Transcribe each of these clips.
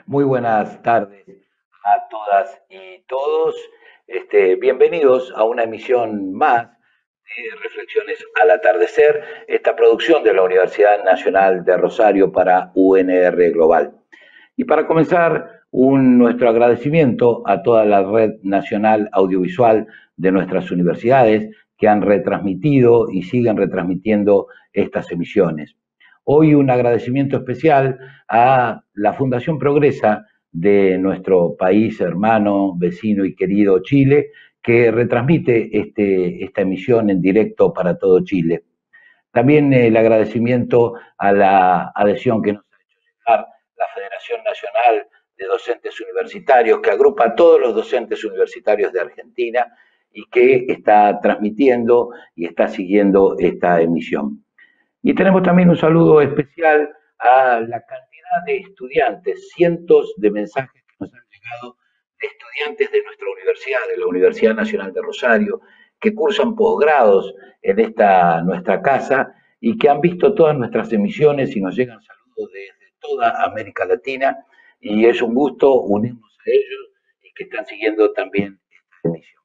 Muy buenas tardes a todas y todos. Bienvenidos a una emisión más de Reflexiones al Atardecer, esta producción de la Universidad Nacional de Rosario para UNR Global. Y para comenzar, nuestro agradecimiento a toda la red nacional audiovisual de nuestras universidades que han retransmitido y siguen retransmitiendo estas emisiones. Hoy un agradecimiento especial a la Fundación Progresa de nuestro país hermano, vecino y querido Chile, que retransmite esta emisión en directo para todo Chile. También el agradecimiento a la adhesión que nos ha hecho llegar la Federación Nacional de Docentes Universitarios, que agrupa a todos los docentes universitarios de Argentina y que está transmitiendo y está siguiendo esta emisión. Y tenemos también un saludo especial a la cantidad de estudiantes, cientos de mensajes que nos han llegado de estudiantes de nuestra universidad, de la Universidad Nacional de Rosario, que cursan posgrados en nuestra casa y que han visto todas nuestras emisiones y nos llegan saludos desde toda América Latina y es un gusto unirnos a ellos y que están siguiendo también esta emisión.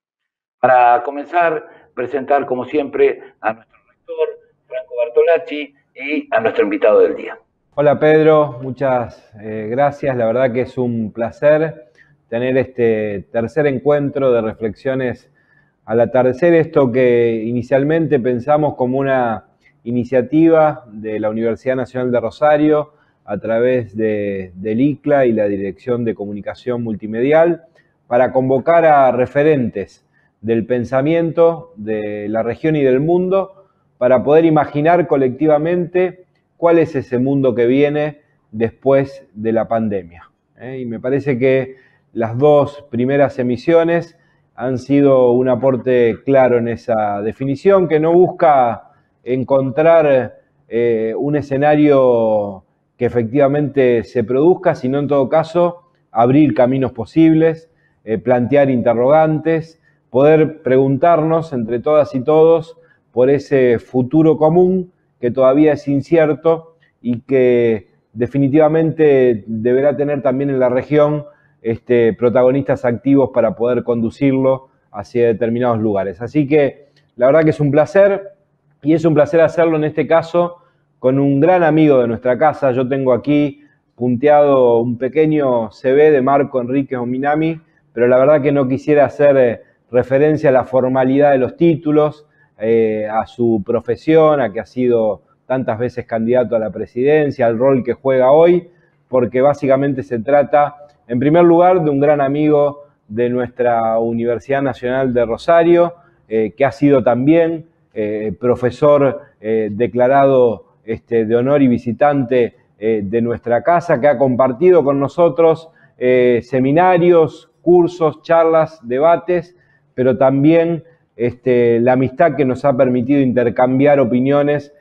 Para comenzar, presentar como siempre a nuestro rector, Franco Bartolacci, y a nuestro invitado del día. Hola Pedro, muchas gracias. La verdad que es un placer tener este tercer encuentro de Reflexiones al Atardecer. Esto que inicialmente pensamos como una iniciativa de la Universidad Nacional de Rosario a través del ICLA y la Dirección de Comunicación Multimedial para convocar a referentes del pensamiento de la región y del mundo para poder imaginar colectivamente cuál es ese mundo que viene después de la pandemia. Y me parece que las dos primeras emisiones han sido un aporte claro en esa definición, que no busca encontrar un escenario que efectivamente se produzca, sino en todo caso abrir caminos posibles, plantear interrogantes, poder preguntarnos entre todas y todos por ese futuro común que todavía es incierto y que definitivamente deberá tener también en la región protagonistas activos para poder conducirlo hacia determinados lugares. Así que la verdad que es un placer, y es un placer hacerlo en este caso con un gran amigo de nuestra casa. Yo tengo aquí punteado un pequeño CV de Marco Enríquez Ominami, pero la verdad que no quisiera hacer referencia a la formalidad de los títulos, a su profesión, a que ha sido tantas veces candidato a la presidencia, al rol que juega hoy, porque básicamente se trata, en primer lugar, de un gran amigo de nuestra Universidad Nacional de Rosario, que ha sido también profesor declarado de honor y visitante de nuestra casa, que ha compartido con nosotros seminarios, cursos, charlas, debates, pero también la amistad que nos ha permitido intercambiar opiniones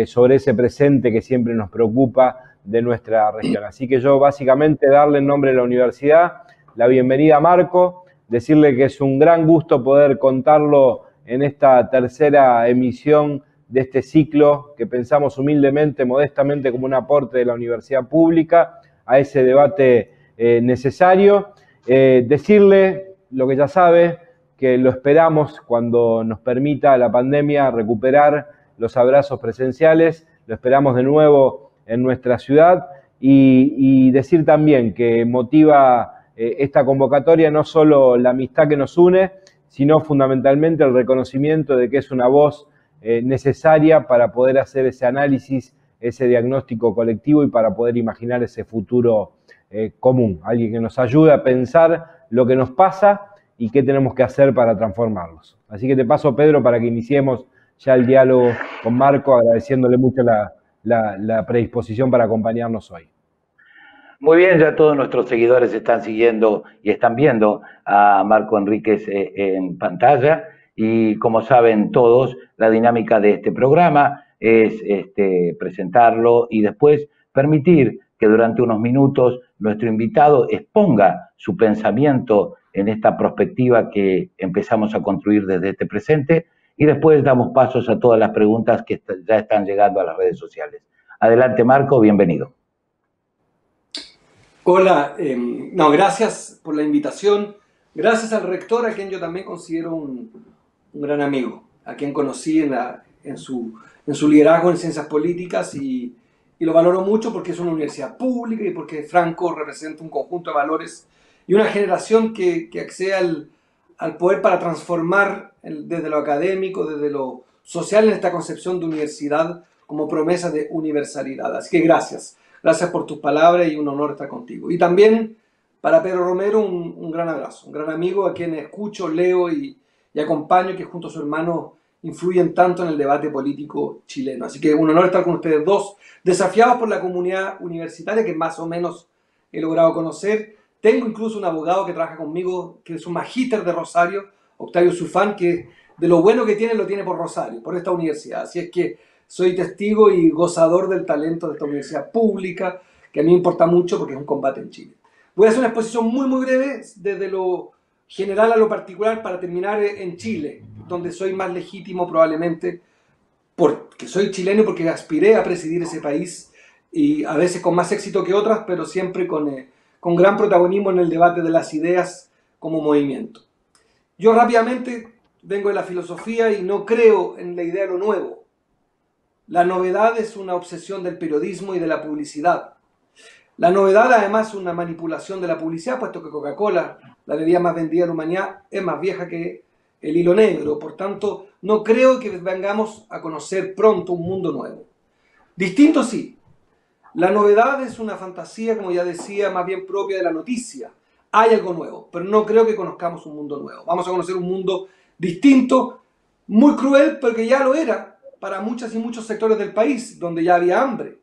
sobre ese presente que siempre nos preocupa de nuestra región. Así que yo básicamente darle en nombre de la universidad la bienvenida a Marco, decirle que es un gran gusto poder contarlo en esta tercera emisión de este ciclo que pensamos humildemente, modestamente como un aporte de la universidad pública a ese debate necesario. Decirle lo que ya sabe, que lo esperamos cuando nos permita la pandemia recuperar los abrazos presenciales, lo esperamos de nuevo en nuestra ciudad y decir también que motiva esta convocatoria no solo la amistad que nos une, sino fundamentalmente el reconocimiento de que es una voz necesaria para poder hacer ese análisis, ese diagnóstico colectivo y para poder imaginar ese futuro común. Alguien que nos ayude a pensar lo que nos pasa y qué tenemos que hacer para transformarlos. Así que te paso, Pedro, para que iniciemos ya el diálogo con Marco, agradeciéndole mucho la predisposición para acompañarnos hoy. Muy bien, ya todos nuestros seguidores están siguiendo y están viendo a Marco Enríquez en pantalla y como saben todos, la dinámica de este programa es presentarlo y después permitir que durante unos minutos nuestro invitado exponga su pensamiento en esta perspectiva que empezamos a construir desde este presente y después damos pasos a todas las preguntas que ya están llegando a las redes sociales. Adelante, Marco, bienvenido. Hola, no, gracias por la invitación. Gracias al rector, a quien yo también considero un gran amigo, a quien conocí en su liderazgo en ciencias políticas y lo valoro mucho porque es una universidad pública y porque Franco representa un conjunto de valores y una generación que accede al poder para transformar desde lo académico, desde lo social, en esta concepción de universidad como promesa de universalidad. Así que gracias. Gracias por tus palabras y un honor estar contigo. Y también para Pedro Romero un gran abrazo, un gran amigo a quien escucho, leo y acompaño, que junto a su hermano influyen tanto en el debate político chileno. Así que un honor estar con ustedes dos, desafiados por la comunidad universitaria que más o menos he logrado conocer. Tengo incluso un abogado que trabaja conmigo, que es un magíster de Rosario, Octavio Sufán, que de lo bueno que tiene, lo tiene por Rosario, por esta universidad. Así es que soy testigo y gozador del talento de esta universidad pública, que a mí me importa mucho porque es un combate en Chile. Voy a hacer una exposición muy, muy breve, desde lo general a lo particular, para terminar en Chile, donde soy más legítimo probablemente, porque soy chileno y porque aspiré a presidir ese país, y a veces con más éxito que otras, pero siempre con gran protagonismo en el debate de las ideas como movimiento. Yo rápidamente vengo de la filosofía y no creo en la idea de lo nuevo. La novedad es una obsesión del periodismo y de la publicidad. La novedad además es una manipulación de la publicidad, puesto que Coca-Cola, la bebida más vendida de la humanidad, es más vieja que el hilo negro. Por tanto, no creo que vengamos a conocer pronto un mundo nuevo. Distinto sí. La novedad es una fantasía, como ya decía, más bien propia de la noticia. Hay algo nuevo, pero no creo que conozcamos un mundo nuevo. Vamos a conocer un mundo distinto, muy cruel, porque ya lo era para muchas y muchos sectores del país, donde ya había hambre.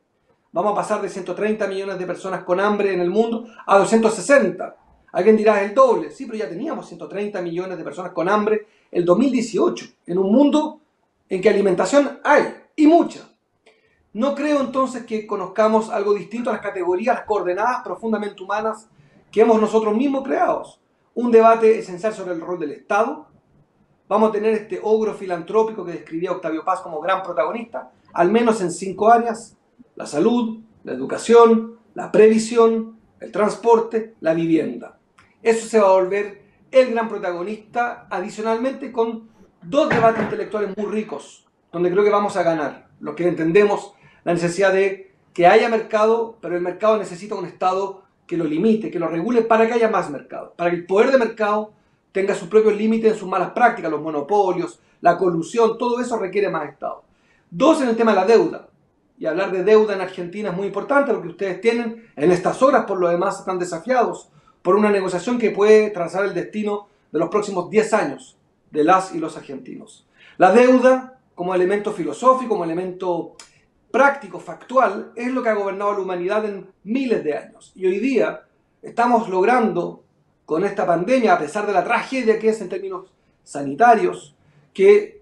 Vamos a pasar de 130 millones de personas con hambre en el mundo a 260. Alguien dirá, es el doble. Sí, pero ya teníamos 130 millones de personas con hambre el 2018, en un mundo en que alimentación hay, y mucha. No creo entonces que conozcamos algo distinto a las categorías, las coordenadas profundamente humanas que hemos nosotros mismos creado. Un debate esencial sobre el rol del Estado. Vamos a tener este ogro filantrópico que describía Octavio Paz como gran protagonista, al menos en 5 áreas: la salud, la educación, la previsión, el transporte, la vivienda. Eso se va a volver el gran protagonista, adicionalmente con 2 debates intelectuales muy ricos, donde creo que vamos a ganar, los que entendemos la necesidad de que haya mercado, pero el mercado necesita un Estado que lo limite, que lo regule para que haya más mercado, para que el poder de mercado tenga sus propios límites en sus malas prácticas, los monopolios, la colusión, todo eso requiere más Estado. 2, en el tema de la deuda. Y hablar de deuda en Argentina es muy importante, porque ustedes tienen en estas horas, por lo demás, están desafiados por una negociación que puede trazar el destino de los próximos 10 años de las y los argentinos. La deuda, como elemento filosófico, como elemento práctico, factual, es lo que ha gobernado la humanidad en miles de años. Y hoy día estamos logrando, con esta pandemia, a pesar de la tragedia que es en términos sanitarios, que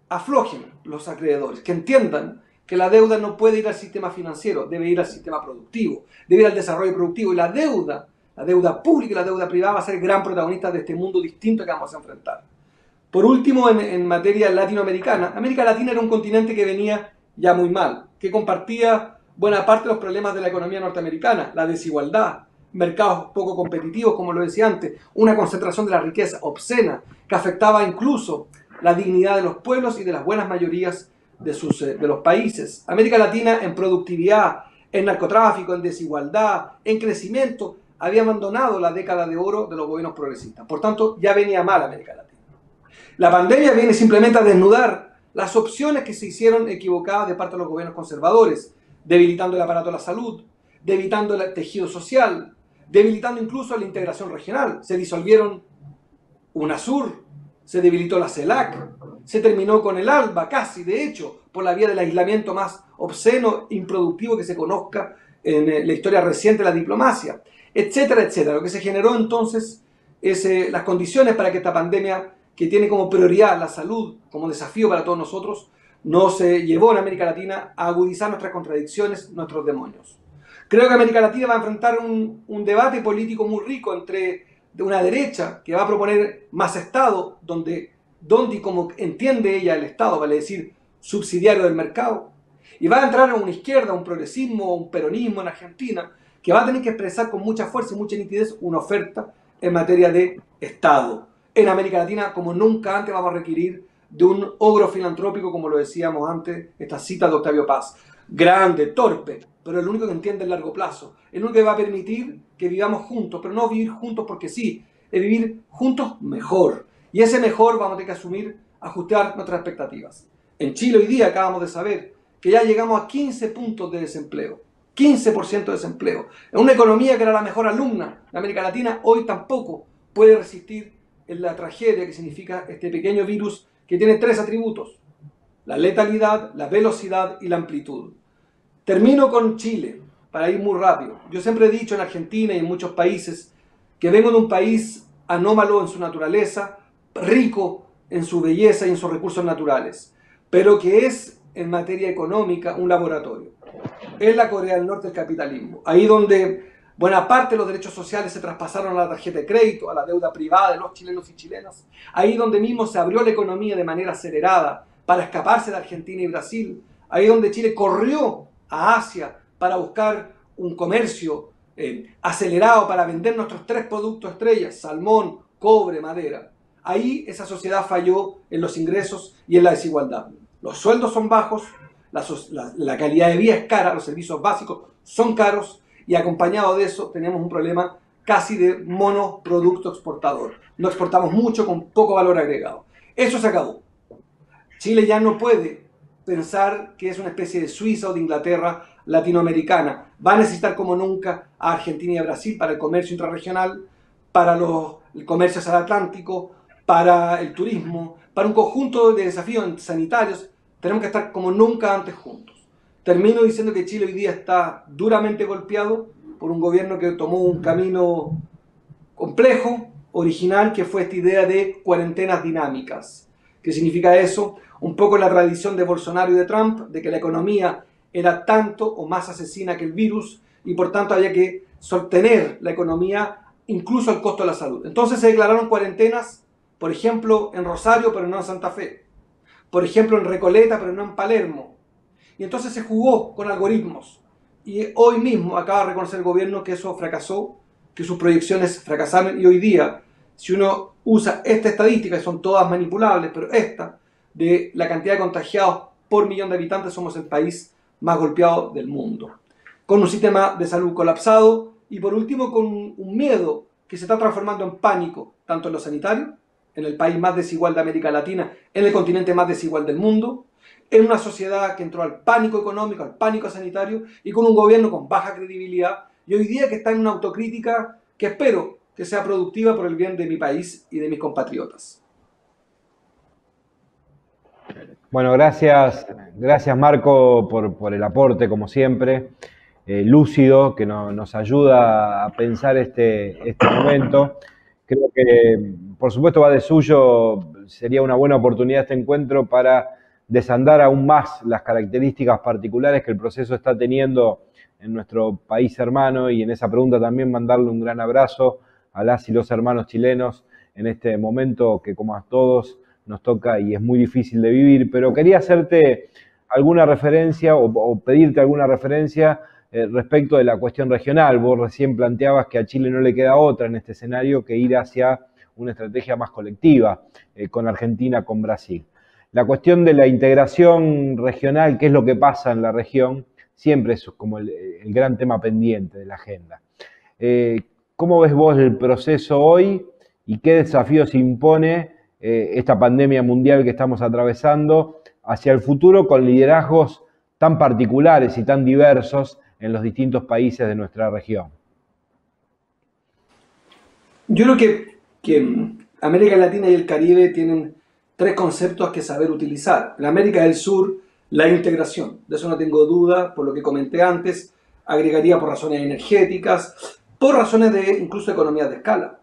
aflojen los acreedores, que entiendan que la deuda no puede ir al sistema financiero, debe ir al sistema productivo, debe ir al desarrollo productivo. Y la deuda pública y la deuda privada va a ser gran protagonista de este mundo distinto que vamos a enfrentar. Por último, en materia latinoamericana, América Latina era un continente que venía ya muy mal, que compartía buena parte de los problemas de la economía norteamericana: la desigualdad, mercados poco competitivos, como lo decía antes, una concentración de la riqueza obscena que afectaba incluso la dignidad de los pueblos y de las buenas mayorías de los países. América Latina, en productividad, en narcotráfico, en desigualdad, en crecimiento, había abandonado la década de oro de los gobiernos progresistas. Por tanto, ya venía mal América Latina. La pandemia viene simplemente a desnudar las opciones que se hicieron equivocadas de parte de los gobiernos conservadores, debilitando el aparato de la salud, debilitando el tejido social, debilitando incluso la integración regional. Se disolvieron UNASUR, se debilitó la CELAC, se terminó con el ALBA, casi, de hecho, por la vía del aislamiento más obsceno e improductivo que se conozca en la historia reciente de la diplomacia, etcétera, etcétera. Lo que se generó entonces es las condiciones para que esta pandemia, que tiene como prioridad la salud, como desafío para todos nosotros, nos llevó en América Latina a agudizar nuestras contradicciones, nuestros demonios. Creo que América Latina va a enfrentar un debate político muy rico entre una derecha que va a proponer más Estado, donde y como entiende ella el Estado, vale decir, subsidiario del mercado, y va a entrar a una izquierda, un progresismo, un peronismo en Argentina, que va a tener que expresar con mucha fuerza y mucha nitidez una oferta en materia de Estado. En América Latina, como nunca antes, vamos a requerir de un ogro filantrópico, como lo decíamos antes, esta cita de Octavio Paz. Grande, torpe, pero el único que entiende el largo plazo. El único que va a permitir que vivamos juntos, pero no vivir juntos porque sí, es vivir juntos mejor. Y ese mejor vamos a tener que asumir, ajustar nuestras expectativas. En Chile hoy día acabamos de saber que ya llegamos a 15 puntos de desempleo. 15% de desempleo. En una economía que era la mejor alumna de América Latina, hoy tampoco puede resistir en la tragedia que significa este pequeño virus que tiene 3 atributos: la letalidad, la velocidad y la amplitud. Termino con Chile, para ir muy rápido. Yo siempre he dicho en Argentina y en muchos países que vengo de un país anómalo en su naturaleza, rico en su belleza y en sus recursos naturales, pero que es en materia económica un laboratorio. Es la Corea del Norte del capitalismo. Ahí donde buena parte de los derechos sociales se traspasaron a la tarjeta de crédito, a la deuda privada de los chilenos y chilenas. Ahí donde mismo se abrió la economía de manera acelerada para escaparse de Argentina y Brasil. Ahí donde Chile corrió a Asia para buscar un comercio acelerado para vender nuestros 3 productos estrellas: salmón, cobre, madera. Ahí esa sociedad falló en los ingresos y en la desigualdad. Los sueldos son bajos, la calidad de vida es cara, los servicios básicos son caros, y acompañado de eso tenemos un problema casi de monoproducto exportador. No exportamos mucho con poco valor agregado. Eso se acabó. Chile ya no puede pensar que es una especie de Suiza o de Inglaterra latinoamericana. Va a necesitar como nunca a Argentina y a Brasil para el comercio intrarregional, para el comercio hacia el Atlántico, para el turismo, para un conjunto de desafíos sanitarios. Tenemos que estar como nunca antes juntos. Termino diciendo que Chile hoy día está duramente golpeado por un gobierno que tomó un camino complejo, original, que fue esta idea de cuarentenas dinámicas. ¿Qué significa eso? Un poco la tradición de Bolsonaro y de Trump, de que la economía era tanto o más asesina que el virus y por tanto había que sostener la economía incluso al costo de la salud. Entonces se declararon cuarentenas, por ejemplo, en Rosario, pero no en Santa Fe. Por ejemplo, en Recoleta, pero no en Palermo. Y entonces se jugó con algoritmos. Y hoy mismo acaba de reconocer el gobierno que eso fracasó, que sus proyecciones fracasaron. Y hoy día, si uno usa esta estadística, que son todas manipulables, pero esta, de la cantidad de contagiados por millón de habitantes, somos el país más golpeado del mundo. Con un sistema de salud colapsado y por último con un miedo que se está transformando en pánico, tanto en lo sanitario, en el país más desigual de América Latina, en el continente más desigual del mundo, en una sociedad que entró al pánico económico, al pánico sanitario, y con un gobierno con baja credibilidad, y hoy día que está en una autocrítica que espero que sea productiva por el bien de mi país y de mis compatriotas. Bueno, gracias Marco por el aporte, como siempre, lúcido, que nos ayuda a pensar este momento. Creo que, por supuesto, va de suyo, sería una buena oportunidad este encuentro para desandar aún más las características particulares que el proceso está teniendo en nuestro país hermano, y en esa pregunta también mandarle un gran abrazo a las y los hermanos chilenos en este momento que, como a todos, nos toca y es muy difícil de vivir. Pero quería hacerte alguna referencia o pedirte alguna referencia respecto de la cuestión regional. Vos recién planteabas que a Chile no le queda otra en este escenario que ir hacia una estrategia más colectiva con Argentina, con Brasil. La cuestión de la integración regional, qué es lo que pasa en la región, siempre es como el gran tema pendiente de la agenda. ¿Cómo ves vos el proceso hoy y qué desafíos impone esta pandemia mundial que estamos atravesando hacia el futuro con liderazgos tan particulares y tan diversos en los distintos países de nuestra región? Yo creo que América Latina y el Caribe tienen 3 conceptos que saber utilizar. En América del Sur, la integración, de eso no tengo duda, por lo que comenté antes, agregaría por razones energéticas, por razones de incluso economías de escala.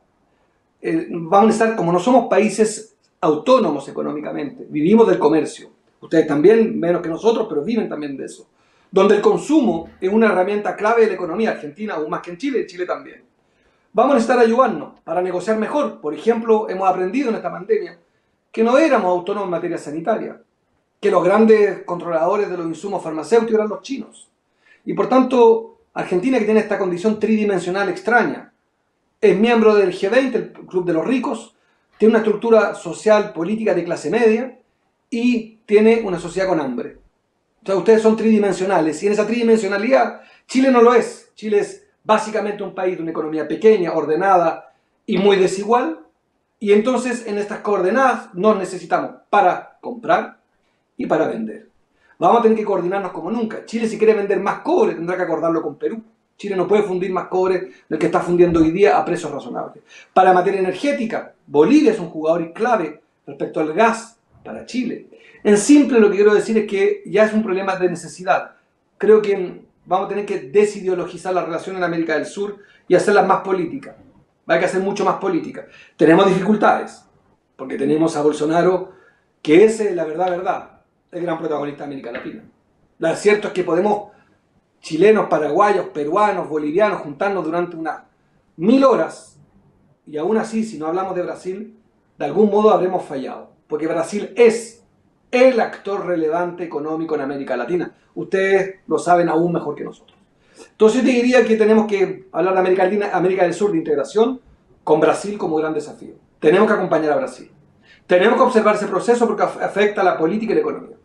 Vamos a estar, como no somos países autónomos económicamente, vivimos del comercio. Ustedes también, menos que nosotros, pero viven también de eso. Donde el consumo es una herramienta clave de la economía, Argentina aún más que en Chile también. Vamos a necesitar ayudarnos para negociar mejor. Por ejemplo, hemos aprendido en esta pandemia que no éramos autónomos en materia sanitaria, que los grandes controladores de los insumos farmacéuticos eran los chinos. Y por tanto, Argentina, que tiene esta condición tridimensional extraña, es miembro del G20, el Club de los Ricos, tiene una estructura social, política de clase media y tiene una sociedad con hambre. O sea, ustedes son tridimensionales y en esa tridimensionalidad Chile no lo es. Chile es básicamente un país de una economía pequeña, ordenada y muy desigual. Y entonces en estas coordenadas nos necesitamos para comprar y para vender. Vamos a tener que coordinarnos como nunca. Chile, si quiere vender más cobre, tendrá que acordarlo con Perú. Chile no puede fundir más cobre del que está fundiendo hoy día a precios razonables. Para materia energética, Bolivia es un jugador clave respecto al gas para Chile. En simple, lo que quiero decir es que ya es un problema de necesidad. Creo que vamos a tener que desideologizar la relación en América del Sur y hacerlas más políticas. Va a haber que hacer mucho más política. Tenemos dificultades, porque tenemos a Bolsonaro, que es, la verdad, el gran protagonista de América Latina. Lo cierto es que podemos, chilenos, paraguayos, peruanos, bolivianos, juntarnos durante unas 1000 horas, y aún así, si no hablamos de Brasil, de algún modo habremos fallado, porque Brasil es el actor relevante económico en América Latina. Ustedes lo saben aún mejor que nosotros. Entonces yo te diría que tenemos que hablar de América Latina, América del Sur, de integración, con Brasil como gran desafío. Tenemos que acompañar a Brasil. Tenemos que observar ese proceso porque afecta a la política y la economía.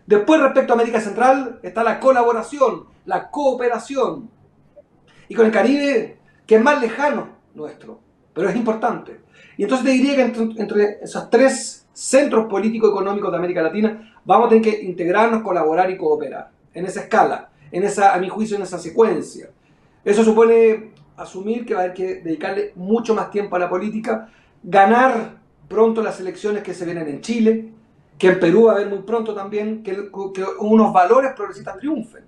Después, respecto a América Central, está la colaboración, la cooperación. Y con el Caribe, que es más lejano nuestro, pero es importante. Y entonces te diría que entre esos tres centros político-económicos de América Latina, vamos a tener que integrarnos, colaborar y cooperar. En esa escala, a mi juicio, en esa secuencia. Eso supone asumir que va a haber que dedicarle mucho más tiempo a la política, ganar pronto las elecciones que se vienen en Chile, que en Perú va a haber muy pronto también, que unos valores progresistas triunfen.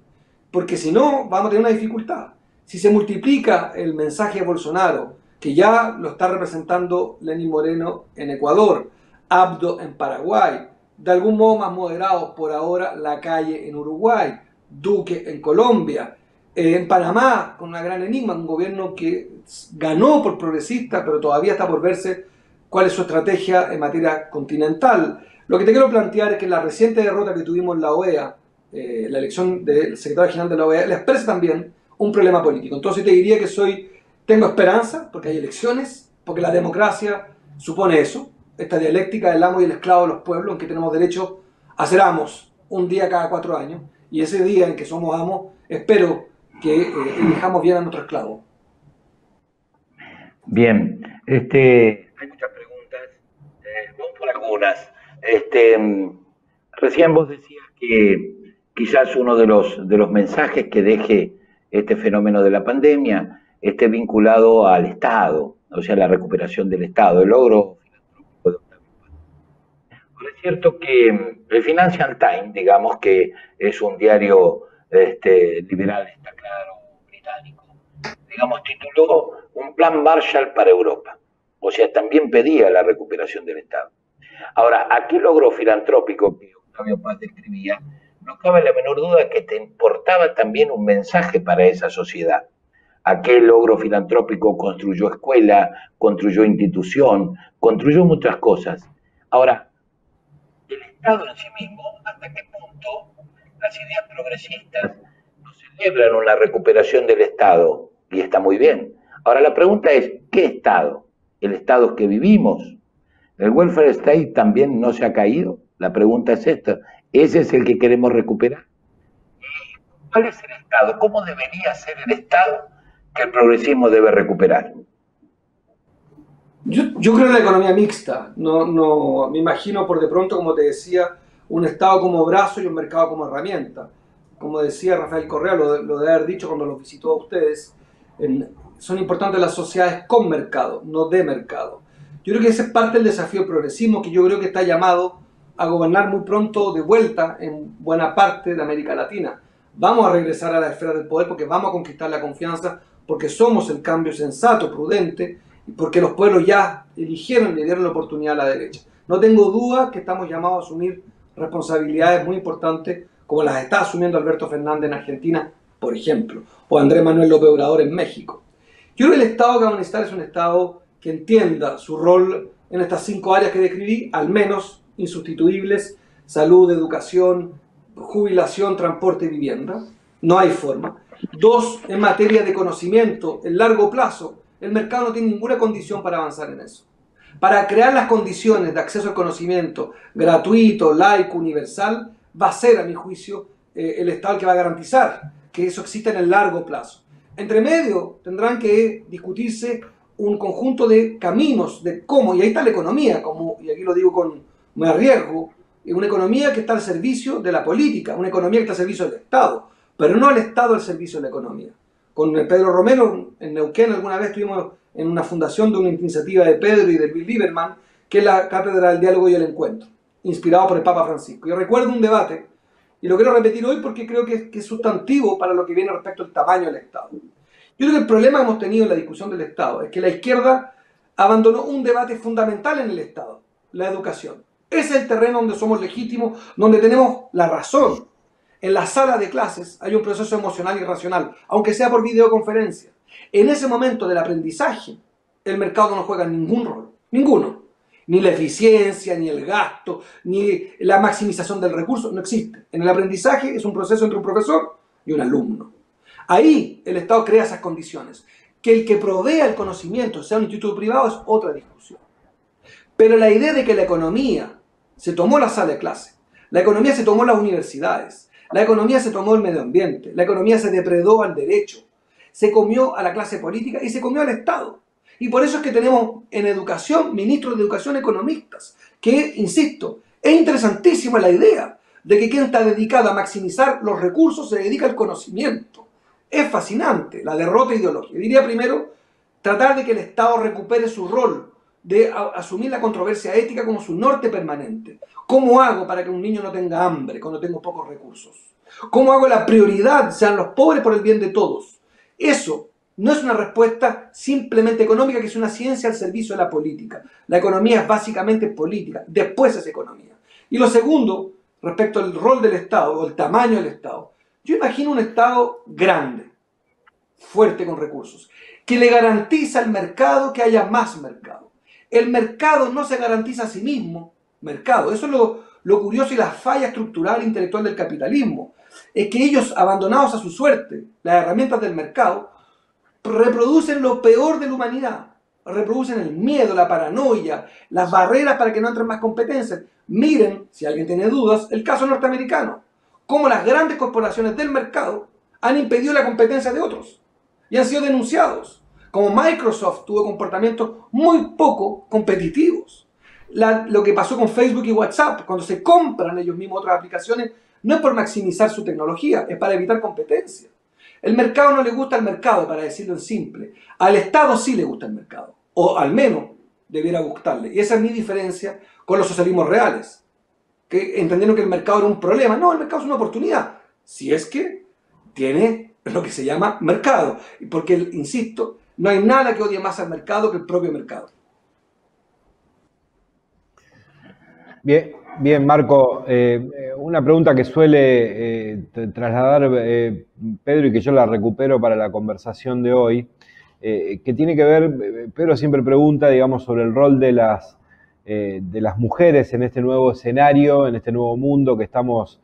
Porque si no, vamos a tener una dificultad. Si se multiplica el mensaje de Bolsonaro, que ya lo está representando Lenín Moreno en Ecuador, Abdo en Paraguay, de algún modo más moderado por ahora Lacalle en Uruguay, Duque en Colombia, en Panamá, con una gran enigma, un gobierno que ganó por progresista, pero todavía está por verse cuál es su estrategia en materia continental. Lo que te quiero plantear es que la reciente derrota que tuvimos en la OEA, la elección del secretario general de la OEA, le expresa también un problema político. Entonces te diría que tengo esperanza, porque hay elecciones, porque la democracia supone eso, esta dialéctica del amo y el esclavo de los pueblos, en que tenemos derecho a ser amos un día cada 4 años, y ese día en que somos amos, espero que elijamos bien a nuestro esclavo. Bien, hay muchas preguntas, vamos por algunas. Recién vos decías que quizás uno de los mensajes que deje este fenómeno de la pandemia esté vinculado al Estado, o sea, la recuperación del Estado, el logro filantrópico de Octavio Paz. Ahora es cierto que el Financial Times, digamos que es un diario liberal, está claro, británico, digamos, tituló un plan Marshall para Europa. O sea, también pedía la recuperación del Estado. Ahora, aquel logro filantrópico que Octavio Paz describía, no cabe la menor duda que te importaba también un mensaje para esa sociedad. Aquel logro filantrópico construyó escuela, construyó institución, construyó muchas cosas. Ahora, el Estado en sí mismo, ¿hasta qué punto las ideas progresistas no celebran una recuperación del Estado? Y está muy bien. Ahora la pregunta es, ¿qué Estado? ¿El Estado que vivimos? ¿El welfare state también no se ha caído? La pregunta es esta. ¿Ese es el que queremos recuperar? ¿Cuál es el Estado? ¿Cómo debería ser el Estado que el progresismo debe recuperar? Yo creo en la economía mixta. No, me imagino por de pronto, como te decía, un Estado como brazo y un mercado como herramienta. Como decía Rafael Correa, lo de haber dicho cuando los visitó a ustedes, son importantes las sociedades con mercado, no de mercado. Yo creo que ese es parte del desafío del progresismo, que yo creo que está llamado a gobernar muy pronto de vuelta en buena parte de América Latina. Vamos a regresar a la esfera del poder porque vamos a conquistar la confianza, porque somos el cambio sensato, prudente, y porque los pueblos ya eligieron y le dieron la oportunidad a la derecha. No tengo duda que estamos llamados a asumir responsabilidades muy importantes, como las está asumiendo Alberto Fernández en Argentina, por ejemplo, o Andrés Manuel López Obrador en México. Yo creo que el Estado que vamos a necesitar es un Estado que entienda su rol en estas 5 áreas que describí, al menos insustituibles: salud, educación, jubilación, transporte y vivienda. No hay forma. Dos, en materia de conocimiento, en largo plazo, el mercado no tiene ninguna condición para avanzar en eso. Para crear las condiciones de acceso al conocimiento gratuito, laico, universal, va a ser, a mi juicio, el Estado el que va a garantizar que eso exista en el largo plazo. Entre medio tendrán que discutirse un conjunto de caminos de cómo, y ahí está la economía, como, y aquí lo digo con me arriesgo, una economía que está al servicio de la política, una economía que está al servicio del Estado, pero no el Estado al servicio de la economía. Con Pedro Romero en Neuquén alguna vez estuvimos en una fundación de una iniciativa de Pedro y de Bill Lieberman, que es la Cátedra del Diálogo y el Encuentro, inspirado por el Papa Francisco. Yo recuerdo un debate, y lo quiero repetir hoy porque creo que es sustantivo para lo que viene respecto al tamaño del Estado. Yo creo que el problema que hemos tenido en la discusión del Estado es que la izquierda abandonó un debate fundamental en el Estado, la educación. Ese es el terreno donde somos legítimos, donde tenemos la razón. En la sala de clases hay un proceso emocional y racional, aunque sea por videoconferencia. En ese momento del aprendizaje, el mercado no juega ningún rol, ninguno. Ni la eficiencia, ni el gasto, ni la maximización del recurso, no existe. En el aprendizaje es un proceso entre un profesor y un alumno. Ahí el Estado crea esas condiciones. Que el que provea el conocimiento sea un instituto privado es otra discusión. Pero la idea de que la economía se tomó la sala de clase, la economía se tomó las universidades, la economía se tomó el medio ambiente, la economía se depredó al derecho, se comió a la clase política y se comió al Estado. Y por eso es que tenemos en educación ministros de educación economistas, que, insisto, es interesantísima la idea de que quien está dedicado a maximizar los recursos se dedica al conocimiento. Es fascinante la derrota ideológica. Diría primero, tratar de que el Estado recupere su rol de asumir la controversia ética como su norte permanente. ¿Cómo hago para que un niño no tenga hambre cuando tengo pocos recursos? ¿Cómo hago la prioridad sean los pobres por el bien de todos? Eso no es una respuesta simplemente económica, que es una ciencia al servicio de la política. La economía es básicamente política, después es economía. Y lo segundo, respecto al rol del Estado o el tamaño del Estado, yo imagino un Estado grande, fuerte con recursos, que le garantiza al mercado que haya más mercado. El mercado no se garantiza a sí mismo, mercado. Eso es lo curioso y la falla estructural e intelectual del capitalismo. Es que ellos, abandonados a su suerte, las herramientas del mercado, reproducen lo peor de la humanidad. Reproducen el miedo, la paranoia, las barreras para que no entren más competencias. Miren, si alguien tiene dudas, el caso norteamericano. Cómo las grandes corporaciones del mercado han impedido la competencia de otros y han sido denunciados. Como Microsoft tuvo comportamientos muy poco competitivos. Lo que pasó con Facebook y WhatsApp, cuando se compran ellos mismos otras aplicaciones, no es por maximizar su tecnología, es para evitar competencia. El mercado no le gusta al mercado, para decirlo en simple. Al Estado sí le gusta el mercado, o al menos debiera gustarle. Y esa es mi diferencia con los socialismos reales, que entendieron que el mercado era un problema. No, el mercado es una oportunidad, si es que tiene lo que se llama mercado. Porque, insisto, no hay nada que odie más al mercado que el propio mercado. Bien, Marco. Una pregunta que suele trasladar Pedro y que yo la recupero para la conversación de hoy, que tiene que ver, Pedro siempre pregunta, digamos, sobre el rol de las mujeres en este nuevo escenario, en este nuevo mundo que estamos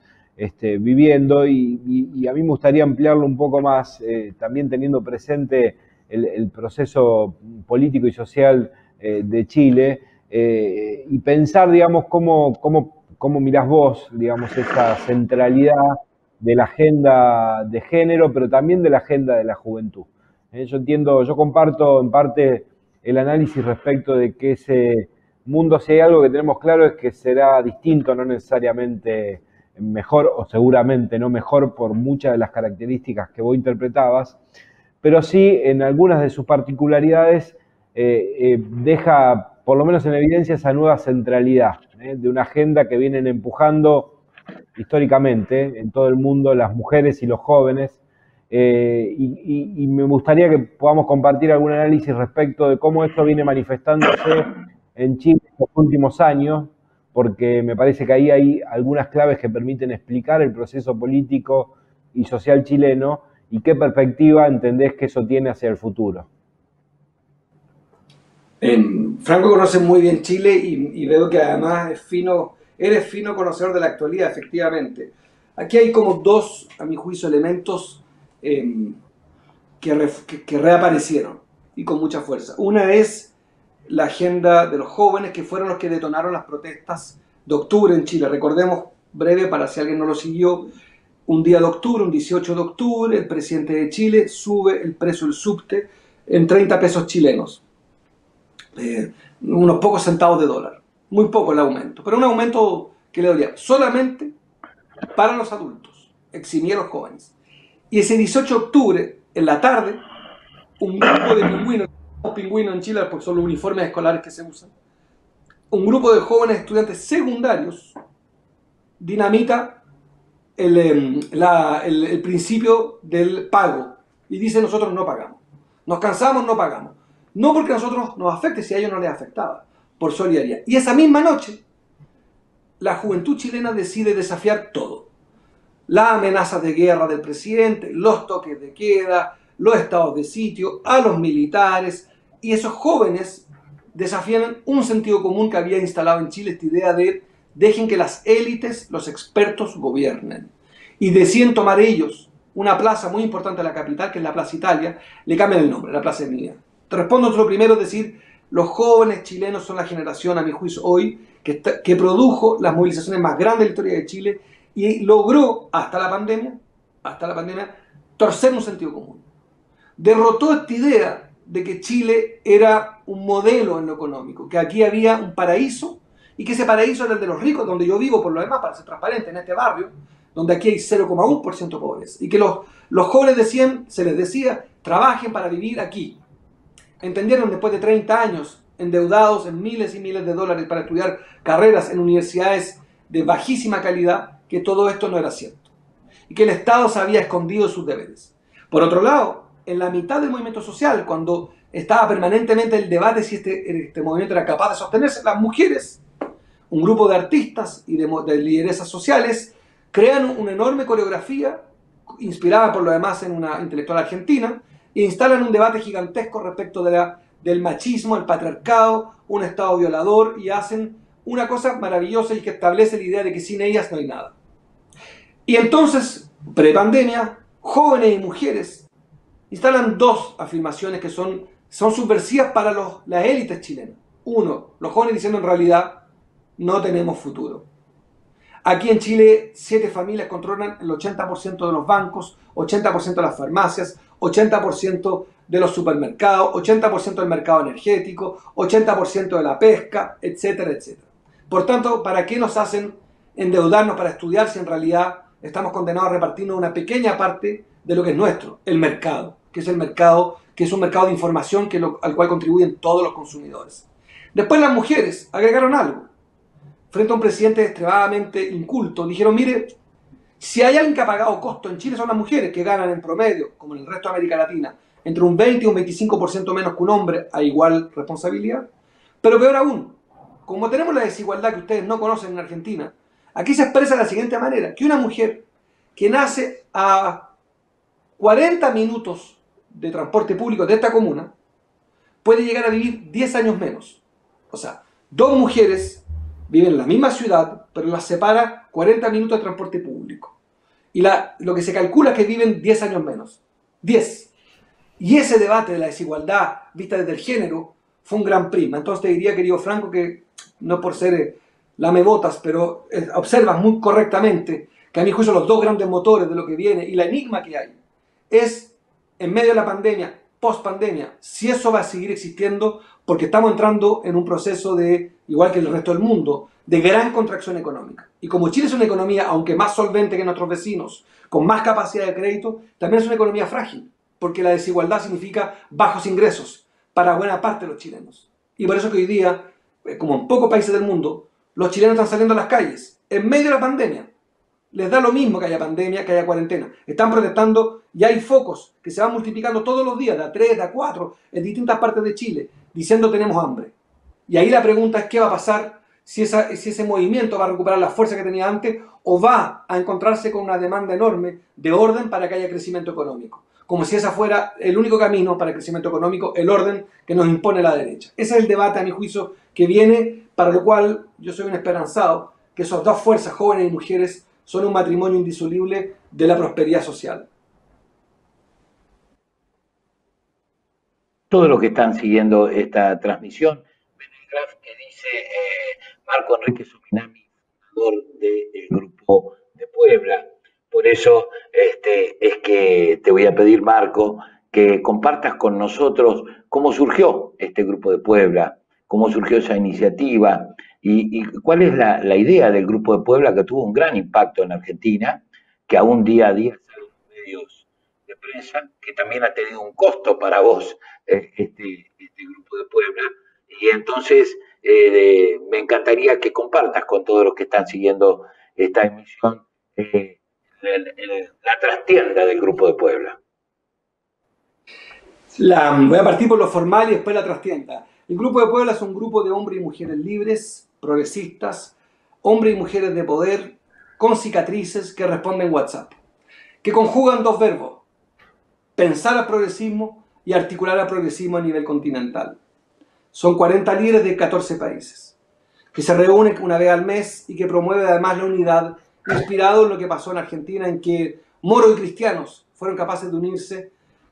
viviendo, y a mí me gustaría ampliarlo un poco más, también teniendo presente el proceso político y social de Chile, y pensar, digamos, cómo mirás vos, digamos, esa centralidad de la agenda de género, pero también de la agenda de la juventud. Yo comparto en parte el análisis respecto de que ese mundo, si hay algo que tenemos claro, es que será distinto, no necesariamente mejor, o seguramente no mejor por muchas de las características que vos interpretabas, pero sí en algunas de sus particularidades deja por lo menos en evidencia esa nueva centralidad de una agenda que vienen empujando históricamente en todo el mundo las mujeres y los jóvenes, y me gustaría que podamos compartir algún análisis respecto de cómo esto viene manifestándose en Chile en los últimos años, porque me parece que ahí hay algunas claves que permiten explicar el proceso político y social chileno y qué perspectiva entendés que eso tiene hacia el futuro. Franco conoce muy bien Chile y veo que además eres fino conocedor de la actualidad, efectivamente. Aquí hay como dos, a mi juicio, elementos que reaparecieron y con mucha fuerza. Una es la agenda de los jóvenes, que fueron los que detonaron las protestas de octubre en Chile. Recordemos, breve, para si alguien no lo siguió, un día de octubre, un 18 de octubre, el presidente de Chile sube el precio del subte en 30 pesos chilenos. Unos pocos centavos de dólar. Muy poco el aumento, pero un aumento que le dolía solamente para los adultos, eximía a los jóvenes. Y ese 18 de octubre, en la tarde, un grupo de pingüinos en Chile, porque son los uniformes escolares que se usan, un grupo de jóvenes estudiantes secundarios dinamita el principio del pago y dice: nosotros no pagamos, nos cansamos, no pagamos. No porque a nosotros nos afecte, si a ellos no les afectaba, por solidaridad. Y esa misma noche, la juventud chilena decide desafiar todo. Las amenazas de guerra del presidente, los toques de queda, los estados de sitio, a los militares, y esos jóvenes desafían un sentido común que había instalado en Chile, esta idea de dejen que las élites, los expertos gobiernen. Y deciden tomar ellos una plaza muy importante de la capital, que es la Plaza Italia, le cambian el nombre, la Plaza Emilia. Te respondo lo primero, es decir, los jóvenes chilenos son la generación, a mi juicio, hoy, que produjo las movilizaciones más grandes de la historia de Chile y logró, hasta la pandemia, torcer un sentido común. Derrotó esta idea de que Chile era un modelo en lo económico, que aquí había un paraíso y que ese paraíso era el de los ricos, donde yo vivo, por lo demás, para ser transparente, en este barrio, donde aquí hay 0,1% de pobres, y que los jóvenes se les decía, trabajen para vivir aquí. Entendieron después de 30 años endeudados en miles y miles de dólares para estudiar carreras en universidades de bajísima calidad, que todo esto no era cierto y que el Estado se había escondido de sus deberes. Por otro lado, en la mitad del movimiento social, cuando estaba permanentemente el debate si este movimiento era capaz de sostenerse, las mujeres, un grupo de artistas y de lideresas sociales, crean una enorme coreografía inspirada por lo demás en una intelectual argentina, e instalan un debate gigantesco respecto del machismo, el patriarcado, un Estado violador, y hacen una cosa maravillosa y que establece la idea de que sin ellas no hay nada. Y entonces, prepandemia, jóvenes y mujeres instalan dos afirmaciones que son subversivas para las élites chilenas. Uno, los jóvenes diciendo en realidad no tenemos futuro. Aquí en Chile, 7 familias controlan el 80% de los bancos, 80% de las farmacias, 80% de los supermercados, 80% del mercado energético, 80% de la pesca, etcétera, etcétera. Por tanto, ¿para qué nos hacen endeudarnos para estudiar si en realidad estamos condenados a repartirnos una pequeña parte de lo que es nuestro? El mercado, que es un mercado de información al cual contribuyen todos los consumidores. Después las mujeres agregaron algo. Frente a un presidente extremadamente inculto, dijeron: mire, si hay alguien que ha pagado costo en Chile son las mujeres, que ganan en promedio, como en el resto de América Latina, entre un 20 y un 25% menos que un hombre a igual responsabilidad. Pero peor aún, como tenemos la desigualdad que ustedes no conocen en Argentina, aquí se expresa de la siguiente manera: que una mujer que nace a 40 minutos de transporte público de esta comuna puede llegar a vivir 10 años menos. O sea, dos mujeres viven en la misma ciudad, pero las separa 40 minutos de transporte público. Y lo que se calcula es que viven 10 años menos. 10. Y ese debate de la desigualdad vista desde el género fue un gran prima. Entonces te diría, querido Franco, que no por ser lamebotas, pero observas muy correctamente que a mi juicio los dos grandes motores de lo que viene y la enigma que hay es, en medio de la pandemia, post-pandemia, si eso va a seguir existiendo, porque estamos entrando en un proceso de, igual que el resto del mundo, de gran contracción económica. Y como Chile es una economía, aunque más solvente que nuestros vecinos, con más capacidad de crédito, también es una economía frágil, porque la desigualdad significa bajos ingresos para buena parte de los chilenos. Y por eso que hoy día, como en pocos países del mundo, los chilenos están saliendo a las calles, en medio de la pandemia. Les da lo mismo que haya pandemia, que haya cuarentena. Están protestando y hay focos que se van multiplicando todos los días, de a 3, de a 4, en distintas partes de Chile, diciendo tenemos hambre. Y ahí la pregunta es: ¿qué va a pasar si ese movimiento va a recuperar la fuerza que tenía antes o va a encontrarse con una demanda enorme de orden para que haya crecimiento económico? Como si ese fuera el único camino para el crecimiento económico, el orden que nos impone la derecha. Ese es el debate, a mi juicio, que viene, para lo cual yo soy un esperanzado, que esas dos fuerzas, jóvenes y mujeres, son un matrimonio indisoluble de la prosperidad social. todos los que están siguiendo esta transmisión. Ven el graph que dice Marco Enrique Sominami, fundador del Grupo de Puebla. Por eso es que te voy a pedir, Marco, que compartas con nosotros cómo surgió este Grupo de Puebla, cómo surgió esa iniciativa y cuál es la idea del Grupo de Puebla, que tuvo un gran impacto en Argentina, que aún día a día sale en los medios de prensa, que también ha tenido un costo para vos este Grupo de Puebla. Y entonces me encantaría que compartas con todos los que están siguiendo esta emisión la trastienda del Grupo de Puebla. Voy a partir por lo formal y después la trastienda. El Grupo de Puebla es un grupo de hombres y mujeres libres, progresistas, hombres y mujeres de poder, con cicatrices, que responden WhatsApp, que conjugan dos verbos: pensar al progresismo y articular al progresismo a nivel continental. Son 40 líderes de 14 países, que se reúnen una vez al mes y que promueve además la unidad, inspirado en lo que pasó en Argentina, en que moros y cristianos fueron capaces de unirse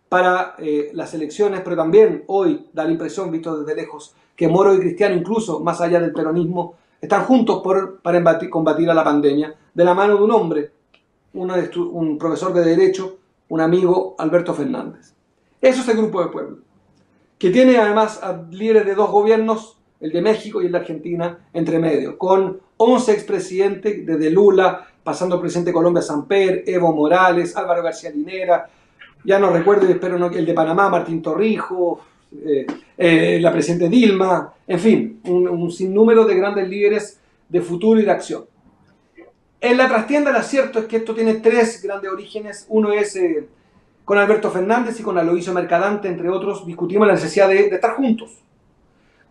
para las elecciones, pero también hoy da la impresión, visto desde lejos, que moros y cristianos, incluso más allá del peronismo, están juntos para combatir a la pandemia, de la mano de un hombre, un profesor de Derecho, un amigo, Alberto Fernández. Eso es el Grupo de Puebla, que tiene además a líderes de dos gobiernos, el de México y el de Argentina, entre medio, con 11 expresidentes, desde Lula, pasando por el presidente de Colombia, Samper, Evo Morales, Álvaro García Linera, ya no recuerdo, espero no, el de Panamá, Martín Torrijos, la presidenta Dilma, en fin, un sinnúmero de grandes líderes de futuro y de acción. En la trastienda, el acierto es que esto tiene tres grandes orígenes. Uno es con Alberto Fernández y con Aloysio Mercadante, entre otros, discutimos la necesidad de estar juntos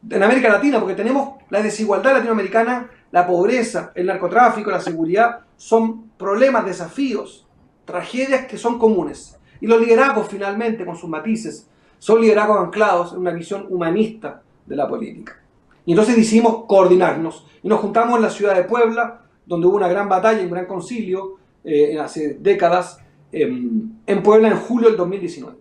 en América Latina, porque tenemos la desigualdad latinoamericana, la pobreza, el narcotráfico, la seguridad, son problemas, desafíos, tragedias que son comunes. Y los liderazgos, finalmente, con sus matices, son liderazgos anclados en una visión humanista de la política. Y entonces decidimos coordinarnos y nos juntamos en la ciudad de Puebla, donde hubo una gran batalla, un gran concilio, hace décadas, en Puebla en julio del 2019.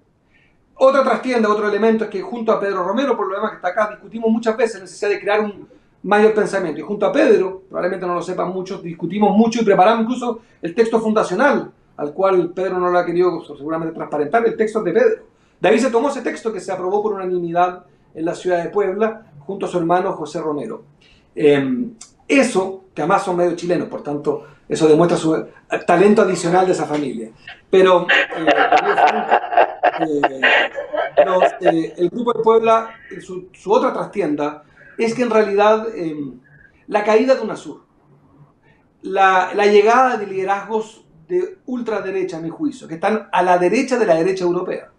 Otra trastienda, otro elemento es que junto a Pedro Romero, por lo demás que está acá, discutimos muchas veces la necesidad de crear un mayor pensamiento. Y junto a Pedro, probablemente no lo sepan muchos, discutimos mucho y preparamos incluso el texto fundacional, al cual Pedro no lo ha querido seguramente transparentar, el texto de Pedro. De ahí se tomó ese texto que se aprobó por unanimidad en la ciudad de Puebla, junto a su hermano José Romero. Eso, que además son medio chilenos, por tanto, eso demuestra su talento adicional de esa familia. Pero el Grupo de Puebla, su otra trastienda, es que en realidad la caída de UNASUR, la llegada de liderazgos de ultraderecha, a mi juicio, que están a la derecha de la derecha europea,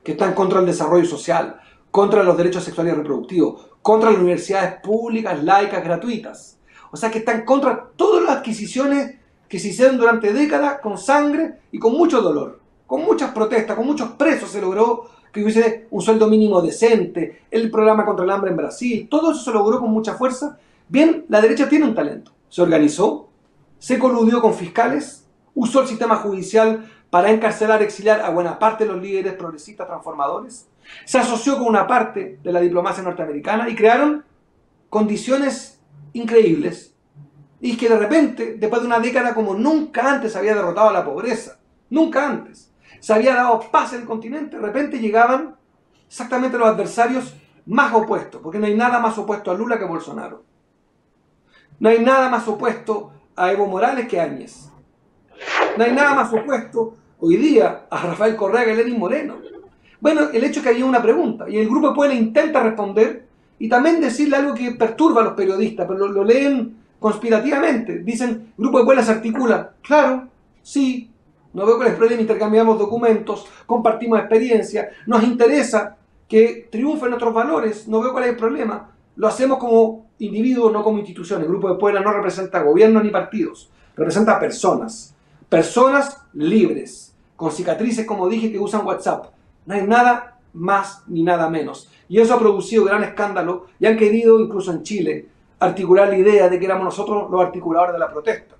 que están contra el desarrollo social, contra los derechos sexuales y reproductivos, contra las universidades públicas, laicas, gratuitas. O sea, que están contra todas las adquisiciones que se hicieron durante décadas con sangre y con mucho dolor, con muchas protestas, con muchos presos se logró que hubiese un sueldo mínimo decente, el programa contra el hambre en Brasil, todo eso se logró con mucha fuerza. Bien, la derecha tiene un talento, se organizó, se coludió con fiscales, usó el sistema judicial para encarcelar, exiliar a buena parte de los líderes progresistas transformadores, se asoció con una parte de la diplomacia norteamericana y crearon condiciones increíbles y que de repente, después de una década como nunca antes había derrotado a la pobreza, nunca antes se había dado paz en el continente, de repente llegaban exactamente los adversarios más opuestos, porque no hay nada más opuesto a Lula que a Bolsonaro. No hay nada más opuesto a Evo Morales que a Áñez. No hay nada más opuesto hoy día a Rafael Correa que a Lenín Moreno. Bueno, el hecho es que había una pregunta y el Grupo de Puebla intenta responder y también decirle algo que perturba a los periodistas, pero lo leen conspirativamente. Dicen, Grupo de Puebla se articula. Claro, sí, no veo cuál es el problema, intercambiamos documentos, compartimos experiencia, nos interesa que triunfen nuestros valores, no veo cuál es el problema. Lo hacemos como individuos, no como instituciones. El Grupo de Puebla no representa gobiernos ni partidos, representa personas. Personas libres, con cicatrices, como dije, que usan WhatsApp. No hay nada más ni nada menos. Y eso ha producido gran escándalo y han querido, incluso en Chile, articular la idea de que éramos nosotros los articuladores de la protesta.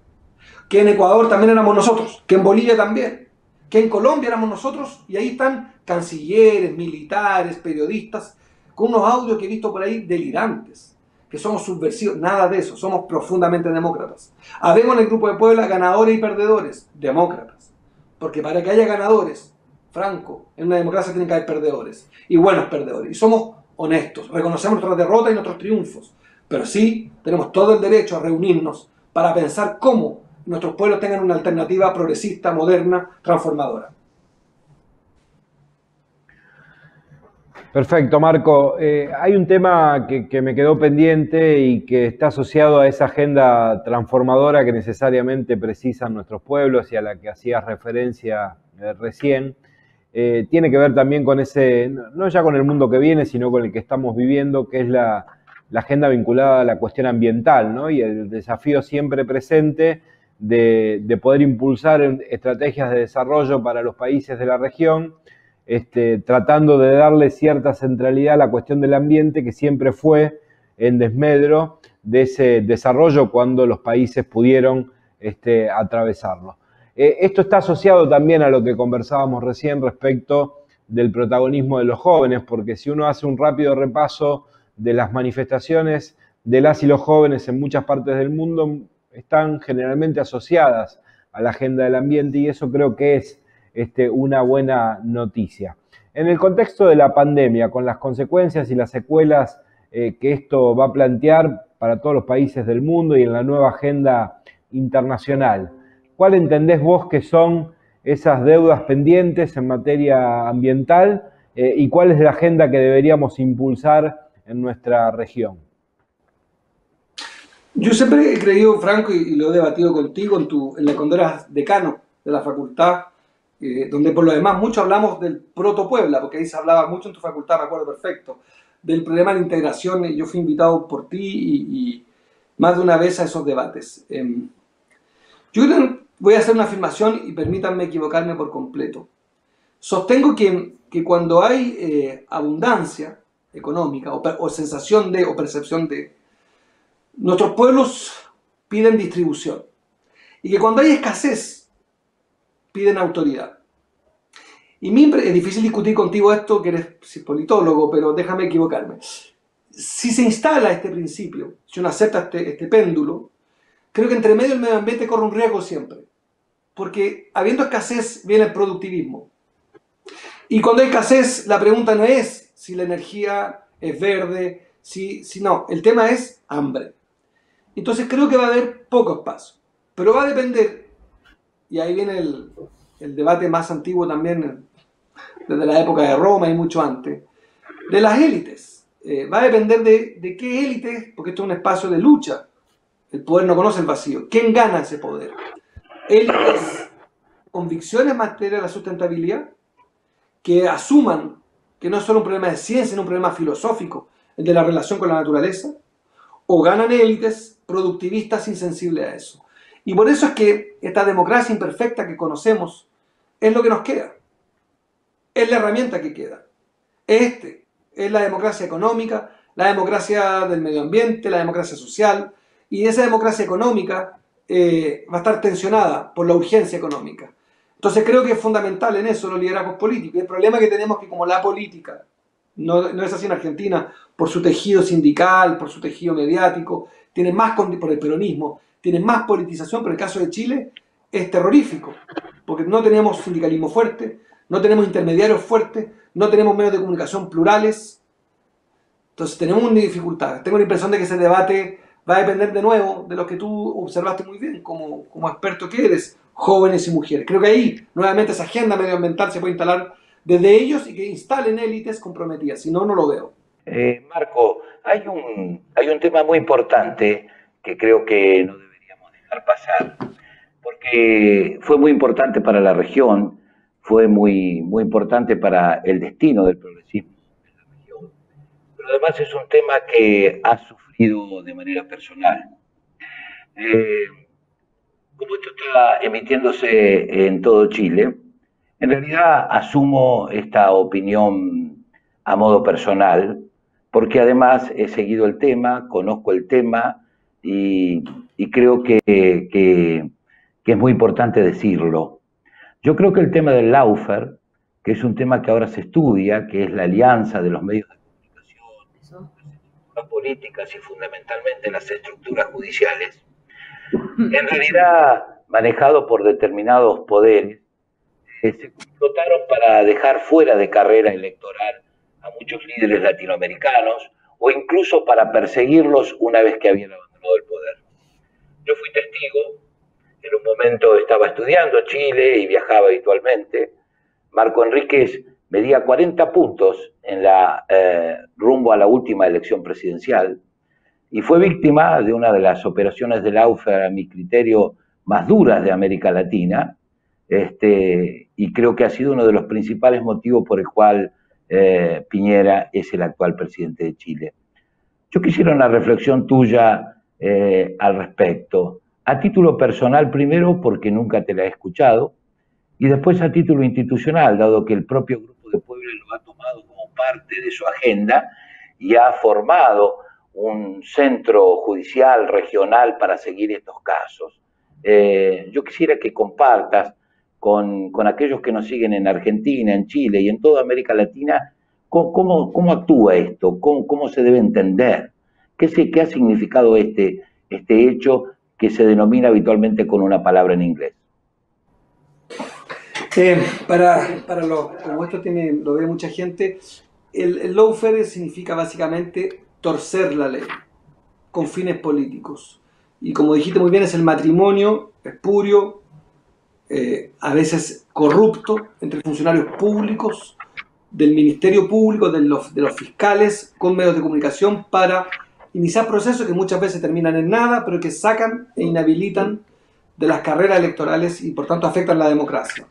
Que en Ecuador también éramos nosotros, que en Bolivia también, que en Colombia éramos nosotros y ahí están cancilleres, militares, periodistas, con unos audios que he visto por ahí delirantes, que somos subversivos. Nada de eso, somos profundamente demócratas. Habemos en el Grupo de Puebla ganadores y perdedores, demócratas. Porque para que haya ganadores, Franco, en una democracia tienen que haber perdedores, y buenos perdedores. Y somos honestos, reconocemos nuestras derrotas y nuestros triunfos, pero sí tenemos todo el derecho a reunirnos para pensar cómo nuestros pueblos tengan una alternativa progresista, moderna, transformadora. Perfecto, Marco. Hay un tema que me quedó pendiente y que está asociado a esa agenda transformadora que necesariamente precisan nuestros pueblos y a la que hacías referencia recién. Tiene que ver también con ese, no ya con el mundo que viene, sino con el que estamos viviendo, que es la agenda vinculada a la cuestión ambiental, ¿no? Y el desafío siempre presente de poder impulsar estrategias de desarrollo para los países de la región, tratando de darle cierta centralidad a la cuestión del ambiente, que siempre fue en desmedro de ese desarrollo cuando los países pudieron atravesarlo. Esto está asociado también a lo que conversábamos recién respecto del protagonismo de los jóvenes, porque si uno hace un rápido repaso de las manifestaciones de las y los jóvenes en muchas partes del mundo, están generalmente asociadas a la agenda del ambiente, y eso creo que es una buena noticia. En el contexto de la pandemia, con las consecuencias y las secuelas que esto va a plantear para todos los países del mundo y en la nueva agenda internacional, ¿cuál entendés vos que son esas deudas pendientes en materia ambiental y cuál es la agenda que deberíamos impulsar en nuestra región? Yo siempre he creído, Franco, y lo he debatido contigo cuando eras decano de la facultad, donde por lo demás mucho hablamos del Proto Puebla, porque ahí se hablaba mucho en tu facultad, me acuerdo perfecto, del problema de la integración. Yo fui invitado por ti y más de una vez a esos debates. Yo voy a hacer una afirmación y permítanme equivocarme por completo. Sostengo que cuando hay abundancia económica o sensación de, o percepción de, nuestros pueblos piden distribución. Y que cuando hay escasez, piden autoridad. Y es difícil discutir contigo esto, que eres politólogo, pero déjame equivocarme. Si se instala este principio, si uno acepta este péndulo, creo que entre medio del medio ambiente corre un riesgo siempre. Porque habiendo escasez viene el productivismo. Y cuando hay escasez, la pregunta no es si la energía es verde, si no, el tema es hambre. Entonces creo que va a haber poco espacio. Pero va a depender, y ahí viene el debate más antiguo también, desde la época de Roma y mucho antes, de las élites. Va a depender de qué élites, porque esto es un espacio de lucha. El poder no conoce el vacío. ¿Quién gana ese poder? Élites, convicciones en materia de la sustentabilidad, que asuman que no es solo un problema de ciencia, sino un problema filosófico, el de la relación con la naturaleza, o ganan élites productivistas insensibles a eso. Y por eso es que esta democracia imperfecta que conocemos es lo que nos queda. Es la herramienta que queda. Es la democracia económica, la democracia del medio ambiente, la democracia social, y esa democracia económica va a estar tensionada por la urgencia económica. Entonces creo que es fundamental en eso los liderazgos políticos. Y el problema que tenemos es que como la política, no es así en Argentina, por su tejido sindical, por su tejido mediático, tiene más, por el peronismo, tiene más politización, pero en el caso de Chile es terrorífico, porque no tenemos sindicalismo fuerte, no tenemos intermediarios fuertes, no tenemos medios de comunicación plurales. Entonces tenemos una dificultad. Tengo la impresión de que ese debate va a depender de nuevo de lo que tú observaste muy bien como experto que eres, jóvenes y mujeres. Creo que ahí nuevamente esa agenda medioambiental se puede instalar desde ellos y que instalen élites comprometidas. Si no, no lo veo. Marco, hay un tema muy importante que creo que no deberíamos dejar pasar, porque fue muy importante para la región, fue muy, muy importante para el destino del progresismo en la región, pero además es un tema que ha sufrido de manera personal. Como esto está emitiéndose en todo Chile, en realidad asumo esta opinión a modo personal, porque además he seguido el tema, conozco el tema y creo que es muy importante decirlo. Yo creo que el tema del lawfare que es un tema que ahora se estudia, que es la alianza de los medios de comunicación, las políticas y fundamentalmente las estructuras judiciales, en realidad manejado por determinados poderes, se explotaron para dejar fuera de carrera electoral a muchos líderes latinoamericanos o incluso para perseguirlos una vez que habían abandonado el poder. Yo fui testigo, en un momento estaba estudiando Chile y viajaba habitualmente. Marco Enríquez medía 40 puntos en la rumbo a la última elección presidencial y fue víctima de una de las operaciones del Lawfare, a mi criterio, más duras de América Latina, y creo que ha sido uno de los principales motivos por el cual Piñera es el actual presidente de Chile. Yo quisiera una reflexión tuya al respecto, a título personal primero, porque nunca te la he escuchado, y después a título institucional, dado que el propio Grupo de Puebla lo ha tomado como parte de su agenda y ha formado un centro judicial regional para seguir estos casos. Yo quisiera que compartas con aquellos que nos siguen en Argentina, en Chile y en toda América Latina, cómo actúa esto, cómo se debe entender, qué ha significado este hecho que se denomina habitualmente con una palabra en inglés. Como esto lo ve mucha gente, el lawfare significa básicamente torcer la ley con fines políticos. Y como dijiste muy bien, es el matrimonio espurio, a veces corrupto, entre funcionarios públicos, del Ministerio Público, de los fiscales, con medios de comunicación para iniciar procesos que muchas veces terminan en nada, pero que sacan e inhabilitan de las carreras electorales y por tanto afectan la democracia.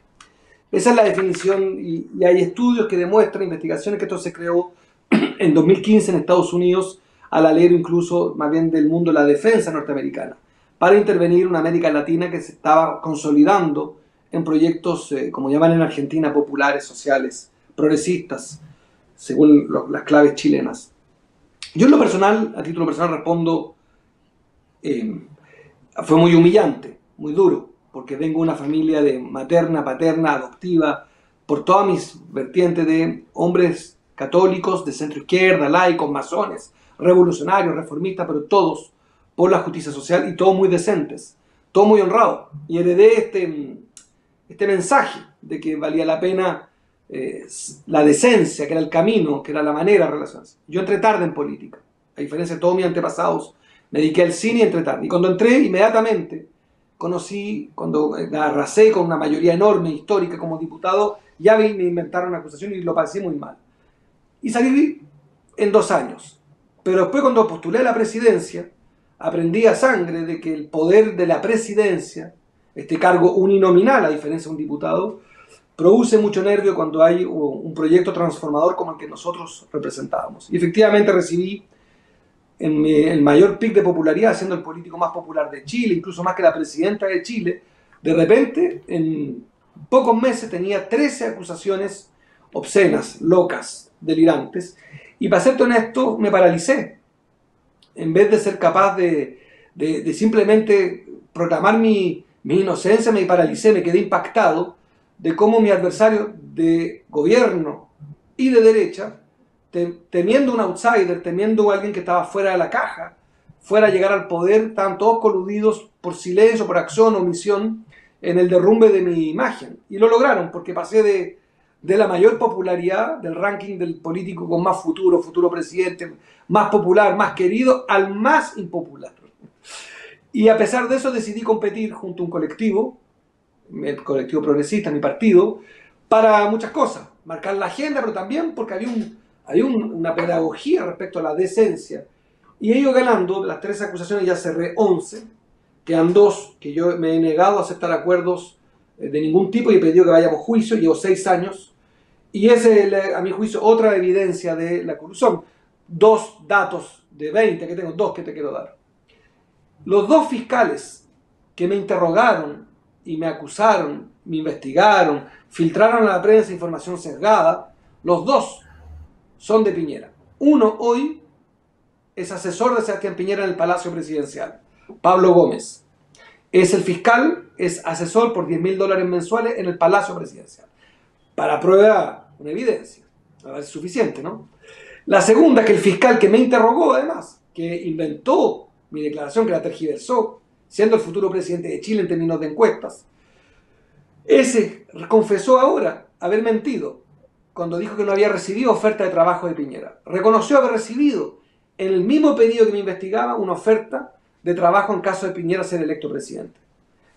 Esa es la definición y hay estudios que demuestran, investigaciones, que esto se creó en 2015 en Estados Unidos, al alero incluso más bien del mundo de la defensa norteamericana, para intervenir en una América Latina que se estaba consolidando en proyectos, como llaman en Argentina, populares, sociales, progresistas, según las claves chilenas. Yo en lo personal, a título personal respondo, fue muy humillante, muy duro, porque vengo de una familia de materna, paterna, adoptiva, por todas mis vertientes de hombres católicos, de centro izquierda, laicos, masones, revolucionarios, reformistas, pero todos por la justicia social y todos muy decentes, todos muy honrados. Y heredé este mensaje de que valía la pena la decencia, que era el camino, que era la manera de relacionarse. Yo entré tarde en política, a diferencia de todos mis antepasados, me dediqué al cine y entré tarde. Y cuando entré, inmediatamente conocí, cuando arrasé con una mayoría enorme, histórica como diputado, ya me inventaron acusaciones y lo pasé muy mal. Y salí en 2 años. Pero después, cuando postulé a la presidencia, aprendí a sangre de que el poder de la presidencia, este cargo uninominal a diferencia de un diputado, produce mucho nervio cuando hay un proyecto transformador como el que nosotros representábamos. Y efectivamente recibí el mayor pic de popularidad, siendo el político más popular de Chile, incluso más que la presidenta de Chile. De repente, en pocos meses tenía 13 acusaciones obscenas, locas, delirantes, y para ser honesto, me paralicé. En vez de ser capaz de simplemente proclamar mi inocencia, me paralicé, me quedé impactado de cómo mi adversario de gobierno y de derecha, temiendo un outsider, temiendo a alguien que estaba fuera de la caja, fuera a llegar al poder, estaban todos coludidos por silencio, por acción o omisión en el derrumbe de mi imagen. Y lo lograron, porque pasé de la mayor popularidad del ranking del político con más futuro presidente, más popular, más querido, al más impopular. Y a pesar de eso decidí competir junto a un colectivo, el colectivo progresista, mi partido, para muchas cosas. Marcar la agenda, pero también porque había una pedagogía respecto a la decencia. Y he ido ganando, de las 13 acusaciones ya cerré 11, quedan 2 que yo me he negado a aceptar acuerdos de ningún tipo y he pedido que vayamos a juicio, llevo 6 años. Y es, a mi juicio, otra evidencia de la corrupción. 2 datos de 20 que tengo, 2 que te quiero dar. Los 2 fiscales que me interrogaron y me acusaron, me investigaron, filtraron a la prensa información sesgada, los 2 son de Piñera. Uno hoy es asesor de Sebastián Piñera en el Palacio Presidencial, Pablo Gómez. Es el fiscal, es asesor por $10.000 mensuales en el Palacio Presidencial. Para prueba, una evidencia. A ver, es suficiente, ¿no? La segunda, que el fiscal que me interrogó, además, que inventó mi declaración, que la tergiversó, siendo el futuro presidente de Chile en términos de encuestas, ese confesó ahora haber mentido cuando dijo que no había recibido oferta de trabajo de Piñera. Reconoció haber recibido en el mismo pedido que me investigaba una oferta de trabajo en caso de Piñera ser electo presidente.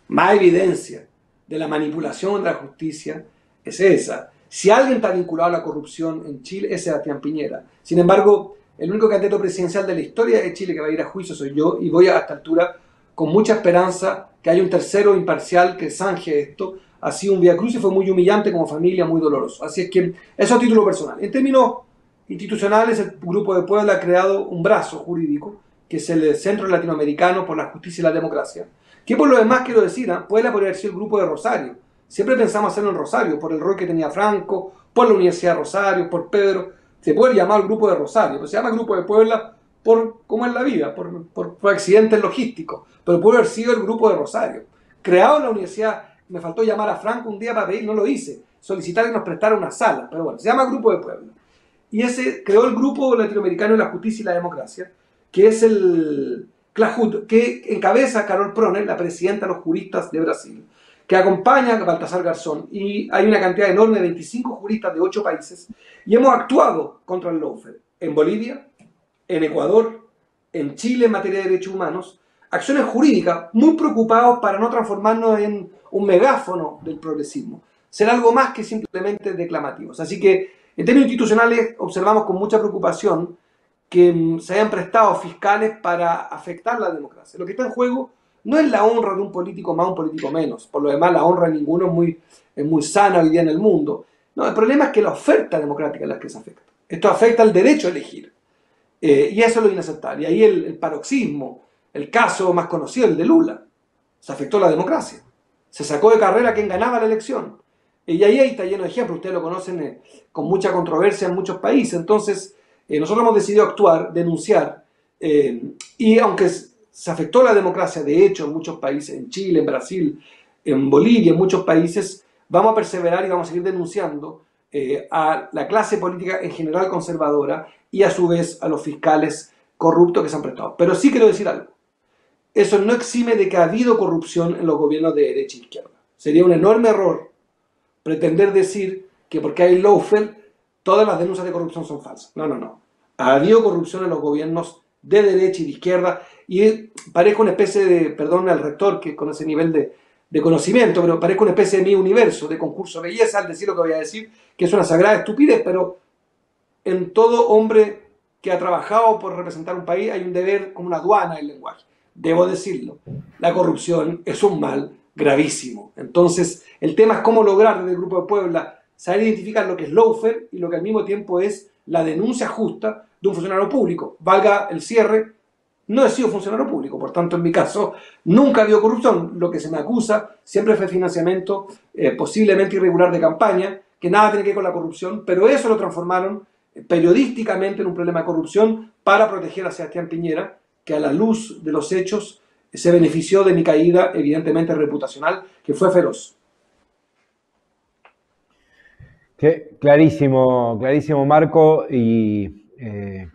Más evidencia de la manipulación de la justicia es esa. Si alguien está vinculado a la corrupción en Chile es Sebastián Piñera. Sin embargo, el único candidato presidencial de la historia de Chile que va a ir a juicio soy yo, y voy a esta altura con mucha esperanza que haya un tercero imparcial que zanje esto. Ha sido un viacrucis y fue muy humillante como familia, muy doloroso. Así es que eso a título personal. En términos institucionales, el Grupo de Puebla ha creado un brazo jurídico, que es el Centro Latinoamericano por la Justicia y la Democracia, que por lo demás quiero decir, Puebla podría haber sido el Grupo de Rosario. Siempre pensamos hacerlo en Rosario, por el rol que tenía Franco, por la Universidad de Rosario, por Pedro. Se puede llamar el Grupo de Rosario, pero se llama Grupo de Puebla por cómo es la vida, por accidentes logísticos. Pero puede haber sido el Grupo de Rosario. Creado en la universidad, me faltó llamar a Franco un día para pedir, no lo hice, solicitar que nos prestara una sala, pero bueno, se llama Grupo de Puebla. Y ese creó el Grupo Latinoamericano de la Justicia y la Democracia, que es el CLAJUT, que encabeza a Carol Proner, la presidenta de los juristas de Brasil, que acompaña a Baltasar Garzón, y hay una cantidad enorme de 25 juristas de 8 países, y hemos actuado contra el lawfare en Bolivia, en Ecuador, en Chile en materia de derechos humanos, acciones jurídicas, muy preocupados para no transformarnos en un megáfono del progresismo, ser algo más que simplemente declamativos. Así que en términos institucionales observamos con mucha preocupación que se hayan prestado fiscales para afectar la democracia. Lo que está en juego no es la honra de un político más, un político menos. Por lo demás, la honra de ninguno es muy sana hoy día en el mundo. No, el problema es que la oferta democrática es la que se afecta. Esto afecta al derecho a elegir. Y eso es lo inaceptable. Y ahí el paroxismo, el caso más conocido, el de Lula, se afectó la democracia. Se sacó de carrera quien ganaba la elección. Y ahí está lleno de ejemplos. Ustedes lo conocen con mucha controversia en muchos países. Entonces, nosotros hemos decidido actuar, denunciar, y aunque se afectó la democracia, de hecho, en muchos países, en Chile, en Brasil, en Bolivia, en muchos países, vamos a perseverar y vamos a seguir denunciando a la clase política en general conservadora y a su vez a los fiscales corruptos que se han prestado. Pero sí quiero decir algo. Eso no exime de que ha habido corrupción en los gobiernos de derecha e izquierda. Sería un enorme error pretender decir que porque hay lawfare, todas las denuncias de corrupción son falsas. No, no, no. Ha habido corrupción en los gobiernos de derecha y de izquierda, y parezco una especie de, perdón al rector que con ese nivel de conocimiento, pero parezco una especie de mi universo, de concurso de belleza al decir lo que voy a decir, que es una sagrada estupidez, pero en todo hombre que ha trabajado por representar un país hay un deber como una aduana del lenguaje. Debo decirlo, la corrupción es un mal gravísimo. Entonces, el tema es cómo lograr desde el Grupo de Puebla saber identificar lo que es lawfare y lo que al mismo tiempo es la denuncia justa de un funcionario público. Valga el cierre, no he sido funcionario público, por tanto, en mi caso, nunca ha habido corrupción. Lo que se me acusa siempre fue financiamiento posiblemente irregular de campaña, que nada tiene que ver con la corrupción, pero eso lo transformaron periodísticamente en un problema de corrupción para proteger a Sebastián Piñera, que a la luz de los hechos se benefició de mi caída, evidentemente reputacional, que fue feroz. Clarísimo, clarísimo, Marco, y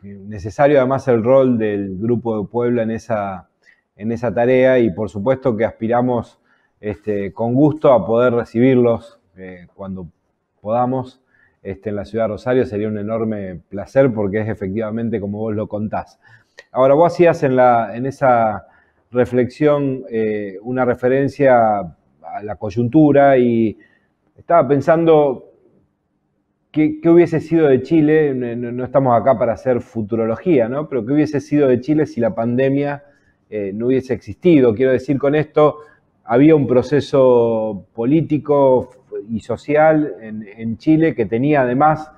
necesario además el rol del Grupo de Puebla en esa tarea, y por supuesto que aspiramos con gusto a poder recibirlos cuando podamos en la ciudad de Rosario. Sería un enorme placer porque es efectivamente como vos lo contás. Ahora, vos hacías en esa reflexión una referencia a la coyuntura, y estaba pensando qué hubiese sido de Chile. No estamos acá para hacer futurología, ¿no? Pero qué hubiese sido de Chile si la pandemia no hubiese existido. Quiero decir con esto, había un proceso político y social en Chile que tenía además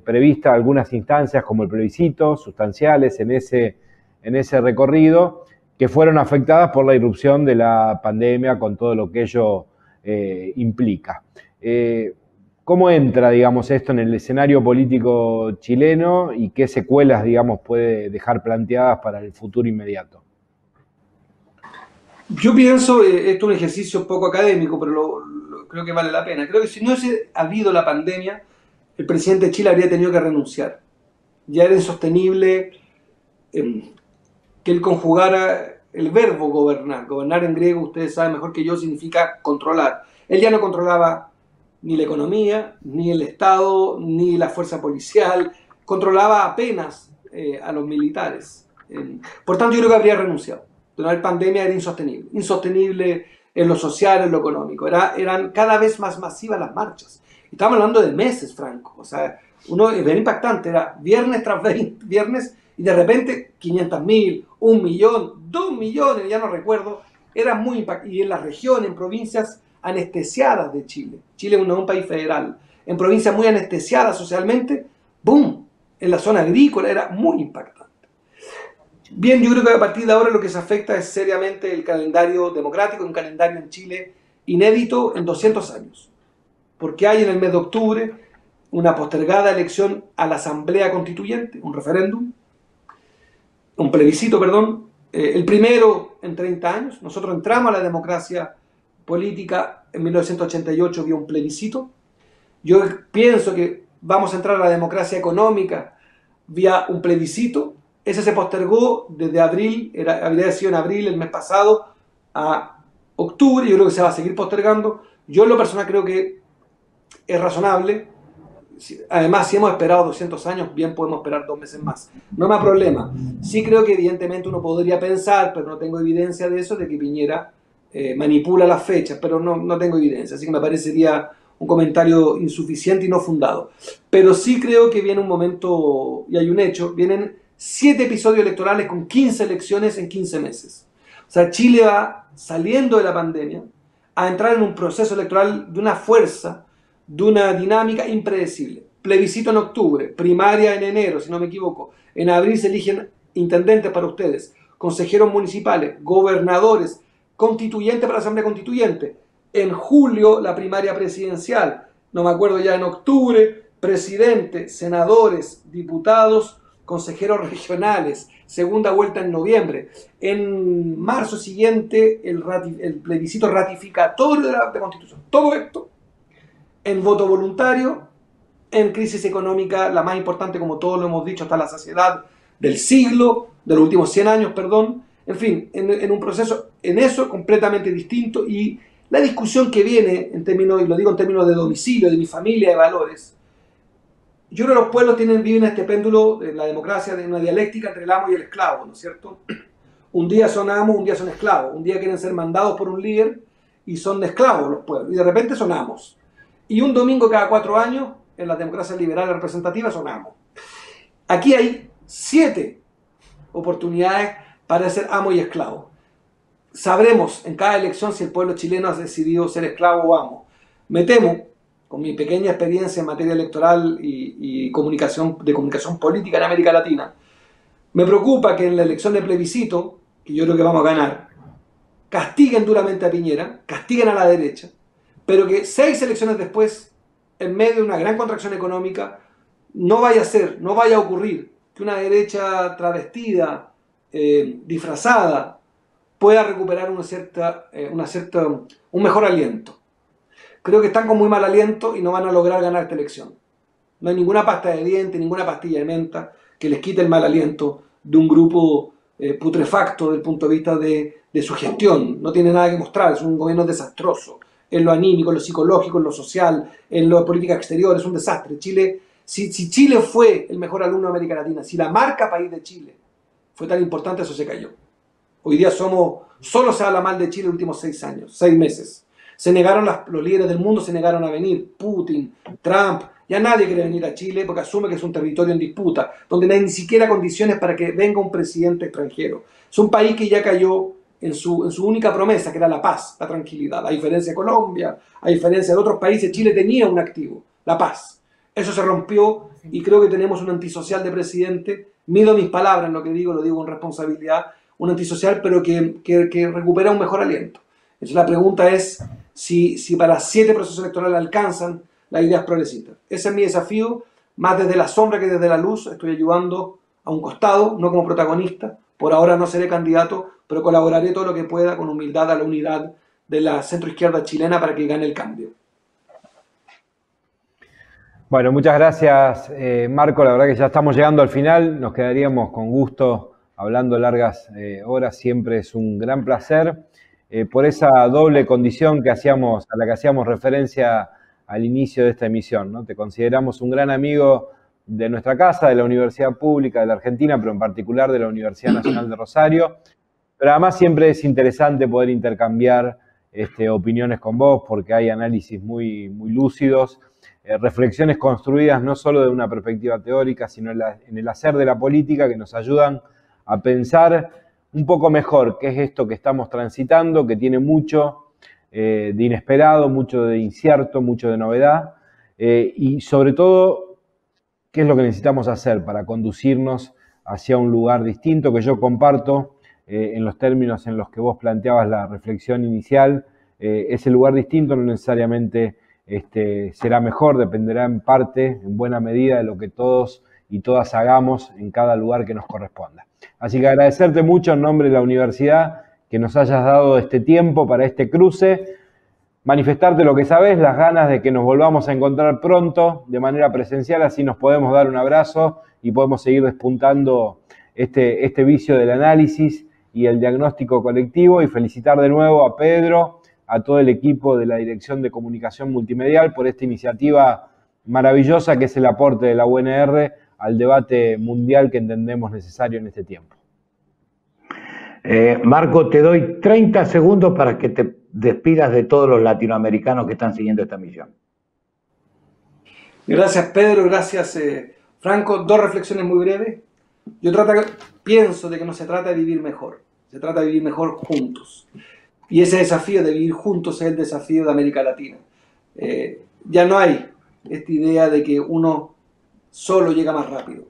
prevista algunas instancias como el plebiscito, sustanciales en ese recorrido, que fueron afectadas por la irrupción de la pandemia con todo lo que ello implica. ¿Cómo entra, digamos, esto en el escenario político chileno y qué secuelas, digamos, puede dejar planteadas para el futuro inmediato? Yo pienso, esto es un ejercicio poco académico, pero creo que vale la pena. Creo que si no hubiese habido la pandemia, el presidente de Chile habría tenido que renunciar. Ya era insostenible que él conjugara el verbo gobernar. Gobernar en griego, ustedes saben mejor que yo, significa controlar. Él ya no controlaba ni la economía, ni el Estado, ni la fuerza policial. Controlaba apenas a los militares. Por tanto, yo creo que habría renunciado. Durante la pandemia era insostenible. Insostenible en lo social, en lo económico. Eran cada vez más masivas las marchas. Estamos hablando de meses, Franco. O sea, uno es bien impactante. Era viernes tras viernes y de repente 500.000, 1 millón, 2 millones, ya no recuerdo. Era muy impactante. Y en las regiones, en provincias anestesiadas de Chile. Chile no es un país federal. En provincias muy anestesiadas socialmente, ¡boom! En la zona agrícola era muy impactante. Bien, yo creo que a partir de ahora lo que se afecta es seriamente el calendario democrático, un calendario en Chile inédito en 200 años. Porque hay en el mes de octubre una postergada elección a la Asamblea Constituyente, un referéndum, un plebiscito, perdón, el primero en 30 años. Nosotros entramos a la democracia política en 1988 vía un plebiscito. Yo pienso que vamos a entrar a la democracia económica vía un plebiscito. Ese se postergó desde abril, habría sido en abril el mes pasado, a octubre. Yo creo que se va a seguir postergando. Yo en lo personal creo que es razonable. Además, si hemos esperado 200 años, bien podemos esperar 2 meses más. No me da problema. Sí creo que evidentemente uno podría pensar, pero no tengo evidencia de eso, de que Piñera manipula las fechas, pero no tengo evidencia. Así que me parecería un comentario insuficiente y no fundado. Pero sí creo que viene un momento, y hay un hecho, vienen 7 episodios electorales con 15 elecciones en 15 meses. O sea, Chile va saliendo de la pandemia a entrar en un proceso electoral de una fuerza, de una dinámica impredecible. Plebiscito en octubre, primaria en enero, si no me equivoco. En abril se eligen intendentes para ustedes, consejeros municipales, gobernadores, constituyentes para la Asamblea Constituyente. En julio la primaria presidencial, no me acuerdo ya, en octubre, presidente, senadores, diputados, consejeros regionales, segunda vuelta en noviembre. En marzo siguiente el plebiscito ratificatorio de la Constitución. Todo esto en voto voluntario, en crisis económica, la más importante, como todos lo hemos dicho, hasta la saciedad del siglo, de los últimos 100 años, perdón. En fin, en un proceso, en eso, completamente distinto. Y la discusión que viene, en términos, y lo digo en términos de domicilio, de mi familia, de valores, yo creo que los pueblos viven este péndulo de la democracia, de una dialéctica entre el amo y el esclavo, ¿no es cierto? Un día son amos, un día son esclavos. Un día quieren ser mandados por un líder y son esclavos los pueblos. Y de repente son amos. Y un domingo cada 4 años, en las democracias liberales representativas, son amos. Aquí hay 7 oportunidades para ser amo y esclavo. Sabremos en cada elección si el pueblo chileno ha decidido ser esclavo o amo. Me temo, con mi pequeña experiencia en materia electoral y comunicación política en América Latina, me preocupa que en la elección de plebiscito, que yo creo que vamos a ganar, castiguen duramente a Piñera, castiguen a la derecha, pero que 6 elecciones después, en medio de una gran contracción económica, no vaya a ocurrir que una derecha travestida, disfrazada, pueda recuperar un mejor aliento. Creo que están con muy mal aliento y no van a lograr ganar esta elección. No hay ninguna pasta de dientes, ninguna pastilla de menta que les quite el mal aliento de un grupo putrefacto desde el punto de vista de su gestión. No tiene nada que mostrar, es un gobierno desastroso. En lo anímico, en lo psicológico, en lo social, en lo de política exterior, es un desastre. Chile, si Chile fue el mejor alumno de América Latina, si la marca país de Chile fue tan importante, eso se cayó. Hoy día solo se habla mal de Chile en los últimos 6 meses. Los líderes del mundo se negaron a venir. Putin, Trump, ya nadie quiere venir a Chile porque asume que es un territorio en disputa, donde no hay ni siquiera condiciones para que venga un presidente extranjero. Es un país que ya cayó en su única promesa, que era la paz, la tranquilidad. A diferencia de Colombia, a diferencia de otros países, Chile tenía un activo, la paz. Eso se rompió y creo que tenemos un antisocial de presidente. Mido mis palabras en lo digo con responsabilidad. Un antisocial, pero que recupera un mejor aliento. Entonces la pregunta es si para 7 procesos electorales alcanzan las ideas progresistas. Ese es mi desafío, más desde la sombra que desde la luz. Estoy ayudando a un costado, no como protagonista. Por ahora no seré candidato pero colaboraré todo lo que pueda con humildad a la unidad de la centroizquierda chilena para que gane el cambio. Bueno, muchas gracias, Marco. La verdad que ya estamos llegando al final. Nos quedaríamos con gusto hablando largas horas. Siempre es un gran placer. Por esa doble condición a la que hacíamos referencia al inicio de esta emisión, ¿no? Te consideramos un gran amigo de nuestra casa, de la Universidad Pública de la Argentina, pero en particular de la Universidad Nacional de Rosario. Pero además siempre es interesante poder intercambiar opiniones con vos, porque hay análisis muy, muy lúcidos, reflexiones construidas no solo de una perspectiva teórica, sino en el hacer de la política, que nos ayudan a pensar un poco mejor qué es esto que estamos transitando, que tiene mucho de inesperado, mucho de incierto, mucho de novedad, y sobre todo, qué es lo que necesitamos hacer para conducirnos hacia un lugar distinto, que yo comparto en los términos en los que vos planteabas la reflexión inicial. Ese lugar distinto no necesariamente será mejor, dependerá en parte, en buena medida, de lo que todos y todas hagamos en cada lugar que nos corresponda. Así que agradecerte mucho en nombre de la universidad que nos hayas dado este tiempo para este cruce, manifestarte lo que sabés, las ganas de que nos volvamos a encontrar pronto de manera presencial, así nos podemos dar un abrazo y podemos seguir despuntando este vicio del análisis y el diagnóstico colectivo, y felicitar de nuevo a Pedro, a todo el equipo de la Dirección de Comunicación Multimedial por esta iniciativa maravillosa que es el aporte de la UNR al debate mundial que entendemos necesario en este tiempo. Marco, te doy 30 segundos para que te despidas de todos los latinoamericanos que están siguiendo esta misión. Gracias, Pedro, gracias, Franco. Dos reflexiones muy breves. Yo pienso de que no se trata de vivir mejor, se trata de vivir mejor juntos. Y ese desafío de vivir juntos es el desafío de América Latina. Ya no hay esta idea de que uno solo llega más rápido.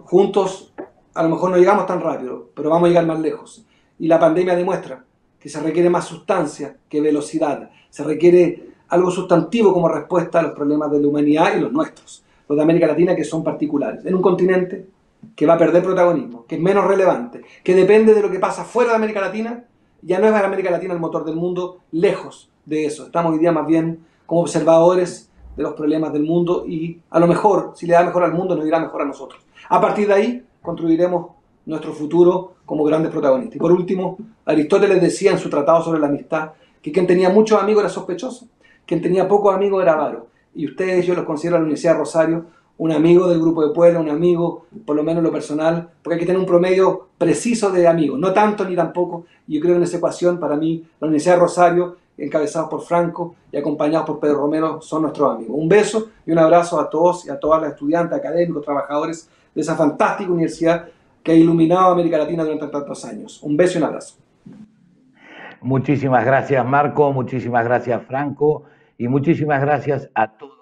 Juntos a lo mejor no llegamos tan rápido, pero vamos a llegar más lejos. Y la pandemia demuestra que se requiere más sustancia que velocidad. Se requiere algo sustantivo como respuesta a los problemas de la humanidad y los nuestros, los de América Latina, que son particulares. En un continente que va a perder protagonismo, que es menos relevante, que depende de lo que pasa fuera de América Latina. Ya no es América Latina el motor del mundo, lejos de eso. Estamos hoy día más bien como observadores de los problemas del mundo, y a lo mejor, si le da mejor al mundo, nos irá mejor a nosotros. A partir de ahí, construiremos nuestro futuro como grandes protagonistas. Y por último, Aristóteles decía en su tratado sobre la amistad que quien tenía muchos amigos era sospechoso, quien tenía pocos amigos era avaro. Y ustedes, yo los considero a la Universidad de Rosario un amigo del Grupo de Puebla, un amigo, por lo menos en lo personal, porque hay que tener un promedio preciso de amigos, no tanto ni tampoco. Y yo creo que en esa ecuación, para mí, la Universidad de Rosario, encabezados por Franco y acompañados por Pedro Romero, son nuestros amigos. Un beso y un abrazo a todos y a todas las estudiantes, académicos, trabajadores de esa fantástica universidad que ha iluminado a América Latina durante tantos años. Un beso y un abrazo. Muchísimas gracias, Marco, muchísimas gracias, Franco, y muchísimas gracias a todos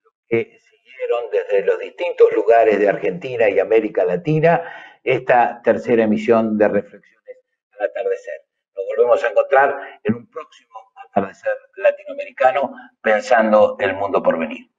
los que siguieron desde los distintos lugares de Argentina y América Latina esta tercera emisión de Reflexiones al Atardecer. Nos volvemos a encontrar en un próximo Atardecer Latinoamericano, pensando el mundo por venir.